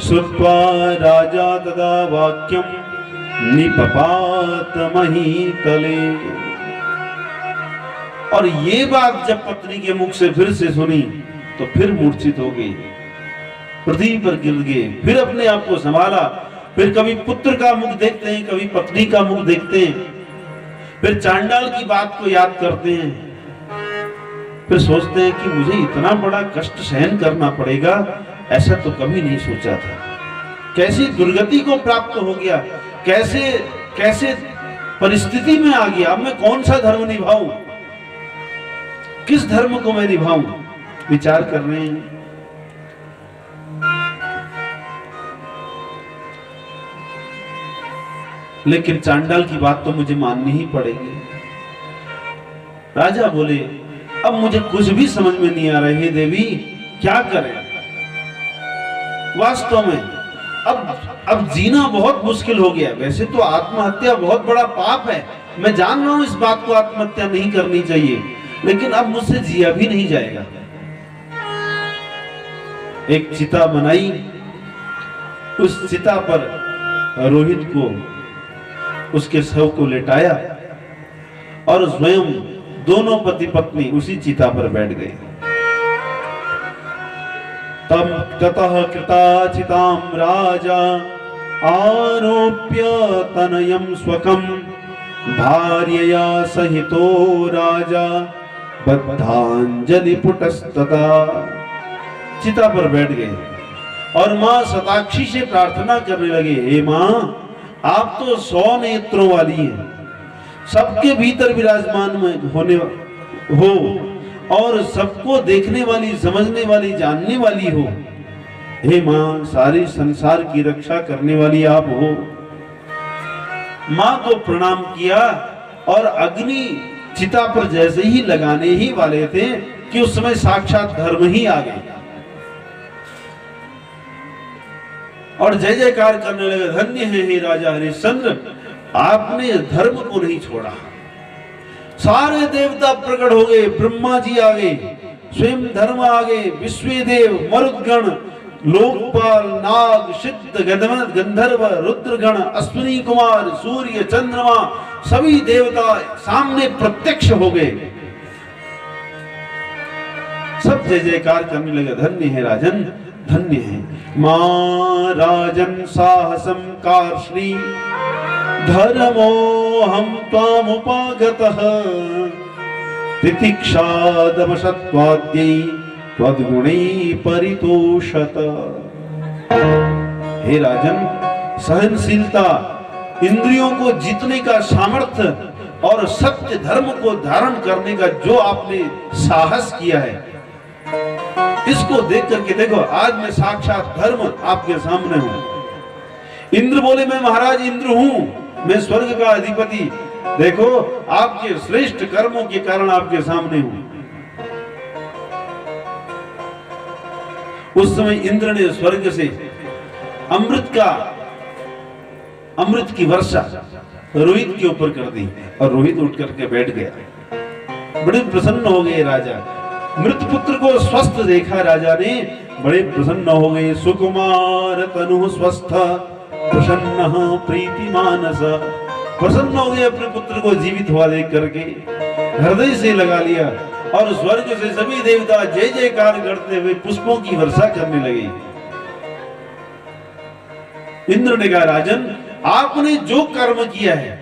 Speaker 1: श्रुत्वा राजा तदा वाक्यम निपपात महीतले। और ये बात जब पत्नी के मुख से फिर से सुनी तो फिर मूर्छित हो गई, पृथ्वी पर गिर गए। फिर अपने आप को संभाला, फिर कभी पुत्र का मुख देखते हैं, कभी पत्नी का मुख देखते हैं, फिर चांडाल की बात को याद करते हैं, फिर सोचते हैं कि मुझे इतना बड़ा कष्ट सहन करना पड़ेगा, ऐसा तो कभी नहीं सोचा था। कैसी दुर्गति को प्राप्त हो गया, कैसे कैसे परिस्थिति में आ गया। अब मैं कौन सा धर्म निभाऊं, किस धर्म को मैं निभाऊं, विचार कर रहे हैं। लेकिन चांडाल की बात तो मुझे माननी ही पड़ेगी। राजा बोले, अब मुझे कुछ भी समझ में नहीं आ रहा है देवी, क्या करें? वास्तव में अब जीना बहुत मुश्किल हो गया। वैसे तो आत्महत्या बहुत बड़ा पाप है, मैं जान रहा हूं इस बात को, आत्महत्या नहीं करनी चाहिए, लेकिन अब मुझसे जिया भी नहीं जाएगा। एक चिता बनाई, उस चिता पर रोहित को, उसके शव को लेटाया और स्वयं दोनों पति पत्नी उसी चिता पर बैठ गए। तम ततः कृताचितां राजा आरोप्य तनयं स्वकं भार्यया सहितो राजा बद्धांजलि पुटस्तता। चिता पर बैठ गए और मां शताक्षी से प्रार्थना करने लगे, हे मां, आप तो 100 नेत्रों वाली हैं, सबके भीतर विराजमान में होने हो और सबको देखने वाली, समझने वाली, जानने वाली हो। हे मां, सारे संसार की रक्षा करने वाली आप हो। मां को प्रणाम किया और अग्नि चिता पर जैसे ही लगाने ही वाले थे कि उस समय साक्षात धर्म ही आ गए और जय जयकार करने लगे, धन्य है हे राजा हरिश्चंद्र, आपने धर्म को नहीं छोड़ा। सारे देवता प्रकट हो गए, ब्रह्मा जी आ गए, स्वयं धर्म आ गए, विश्वदेव, मरुदगण, लोकपाल, नाग, सिद्ध, गंधर्व, रुद्रगण, अश्विनी कुमार, सूर्य, चंद्रमा, सभी देवता सामने प्रत्यक्ष हो गए। सब जय जयकार करने लगे, धन्य है राजन, धन्य है। मां राजन साहसम कार्ष्णी धर्मो हम त्वामुपागतः तितिक्षादवशत्वाद्यै त्वद्गुणै परितोषत। हे राजन, सहनशीलता, इंद्रियों को जीतने का सामर्थ्य और सत्य धर्म को धारण करने का जो आपने साहस किया है, इसको देख करके देखो, आज मैं साक्षात धर्म आपके सामने हूं। इंद्र बोले, मैं महाराज इंद्र हूं, मैं स्वर्ग का अधिपति, देखो आपके श्रेष्ठ कर्मों के कारण आपके सामने हूं। उस समय इंद्र ने स्वर्ग से अमृत की वर्षा रोहित के ऊपर कर दी और रोहित उठ करके बैठ गया। बड़े प्रसन्न हो गए राजा, मृत पुत्र को स्वस्थ देखा राजा ने, बड़े प्रसन्न हो गए। सुकुमार तनु स्वस्थ प्रसन्न प्रीति मानस, प्रसन्न हो गए अपने पुत्र को जीवित हुआ देख करके, हृदय से लगा लिया और स्वर्ग से सभी देवता जय जयकार करते हुए पुष्पों की वर्षा करने लगे। इंद्र ने कहा, राजन, आपने जो कर्म किया है,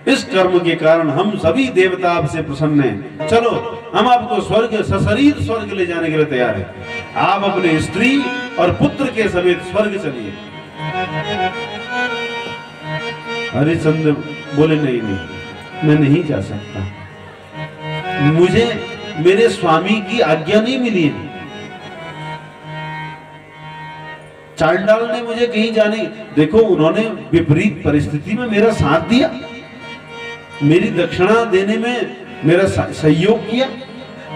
Speaker 1: इस कर्म के कारण हम सभी देवता आपसे प्रसन्न हैं। चलो, हम आपको स्वर्ग, सशरीर स्वर्ग ले जाने के लिए तैयार हैं। आप अपने स्त्री और पुत्र के समेत स्वर्ग चलिए। हरिश्चंद्र बोले, नहीं नहीं, मैं नहीं जा सकता, मुझे मेरे स्वामी की आज्ञा नहीं मिली है। चांडाल ने मुझे कहीं जाने, देखो उन्होंने विपरीत परिस्थिति में मेरा साथ दिया, मेरी दक्षिणा देने में मेरा सहयोग किया,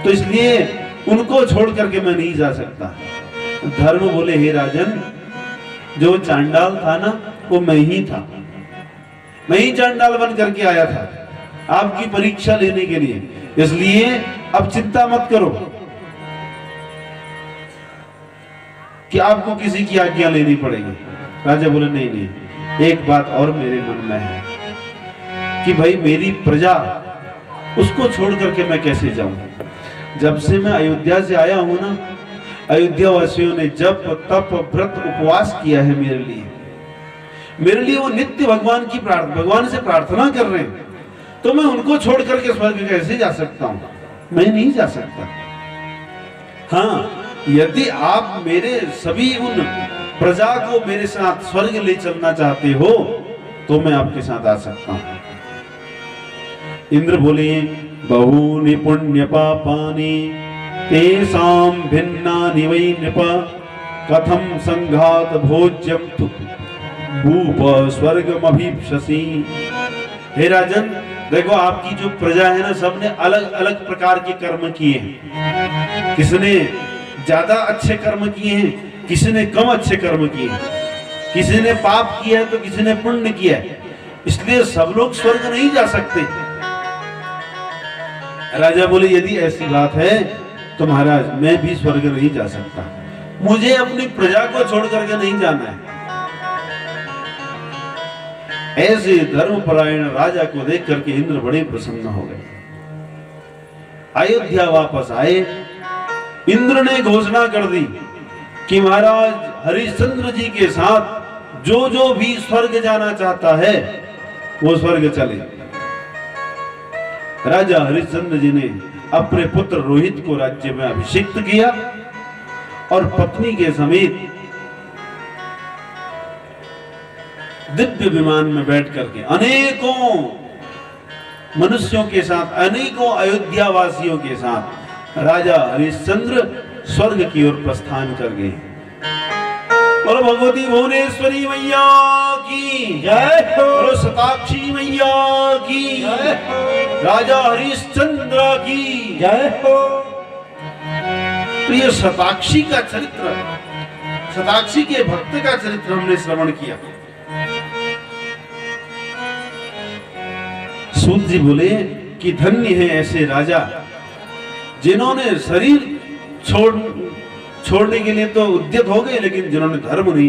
Speaker 1: तो इसलिए उनको छोड़ करके मैं नहीं जा सकता। धर्म बोले, हे राजन, जो चांडाल था ना, वो मैं ही था, मैं ही चांडाल बन करके आया था आपकी परीक्षा लेने के लिए, इसलिए अब चिंता मत करो कि आपको किसी की आज्ञा लेनी पड़ेगी। राजा बोले, नहीं नहीं, एक बात और मेरे मन में है कि भाई मेरी प्रजा, उसको छोड़ करके मैं कैसे जाऊं। जब से मैं अयोध्या से आया हूं ना, अयोध्या वासियों ने जप तप व्रत उपवास किया है मेरे लिए वो नित्य भगवान से प्रार्थना कर रहे हैं, तो मैं उनको छोड़ करके स्वर्ग कैसे जा सकता हूं? मैं नहीं जा सकता। हाँ, यदि आप मेरे सभी उन प्रजा को मेरे साथ स्वर्ग ले चलना चाहते हो तो मैं आपके साथ आ सकता हूं। इंद्र बोले, बहूनि पुण्य पापानि तेषां भिन्नानि वै नृप कथं संघात भोज्यं तु भूप स्वर्गमभीप्ससि। हे राजन, देखो आपकी जो प्रजा है ना, सबने अलग अलग प्रकार के कर्म किए हैं। किसने ज्यादा अच्छे कर्म किए हैं, किसी ने कम अच्छे कर्म किए, किसी ने पाप किया है तो किसी ने पुण्य किया है, इसलिए सब लोग स्वर्ग नहीं जा सकते। राजा बोले यदि ऐसी बात है तो महाराज मैं भी स्वर्ग नहीं जा सकता, मुझे अपनी प्रजा को छोड़ करके नहीं जाना है। ऐसे धर्मपरायण राजा को देख करके इंद्र बड़े प्रसन्न हो गए। अयोध्या वापस आए, इंद्र ने घोषणा कर दी कि महाराज हरिश्चंद्र जी के साथ जो जो भी स्वर्ग जाना चाहता है वो स्वर्ग चले। राजा हरिश्चंद्र जी ने अपने पुत्र रोहित को राज्य में अभिषिक्त किया और पत्नी के समेत दिव्य विमान में बैठ करके अनेकों मनुष्यों के साथ, अनेकों अयोध्या वासियों के साथ राजा हरिश्चंद्र स्वर्ग की ओर प्रस्थान कर गए। बोलो भगवती भुवनेश्वरी मैया की
Speaker 2: जय हो।
Speaker 1: बोलो शताक्षी मैया की
Speaker 2: जय हो।
Speaker 1: राजा हरिश्चंद्र की
Speaker 2: जय हो।
Speaker 1: तो ये शताक्षी का चरित्र, शताक्षी के भक्त का चरित्र हमने श्रवण किया। सूत जी बोले कि धन्य है ऐसे राजा जिन्होंने शरीर छोड़ने के लिए तो उद्यत हो गए, लेकिन जिन्होंने धर्म नहीं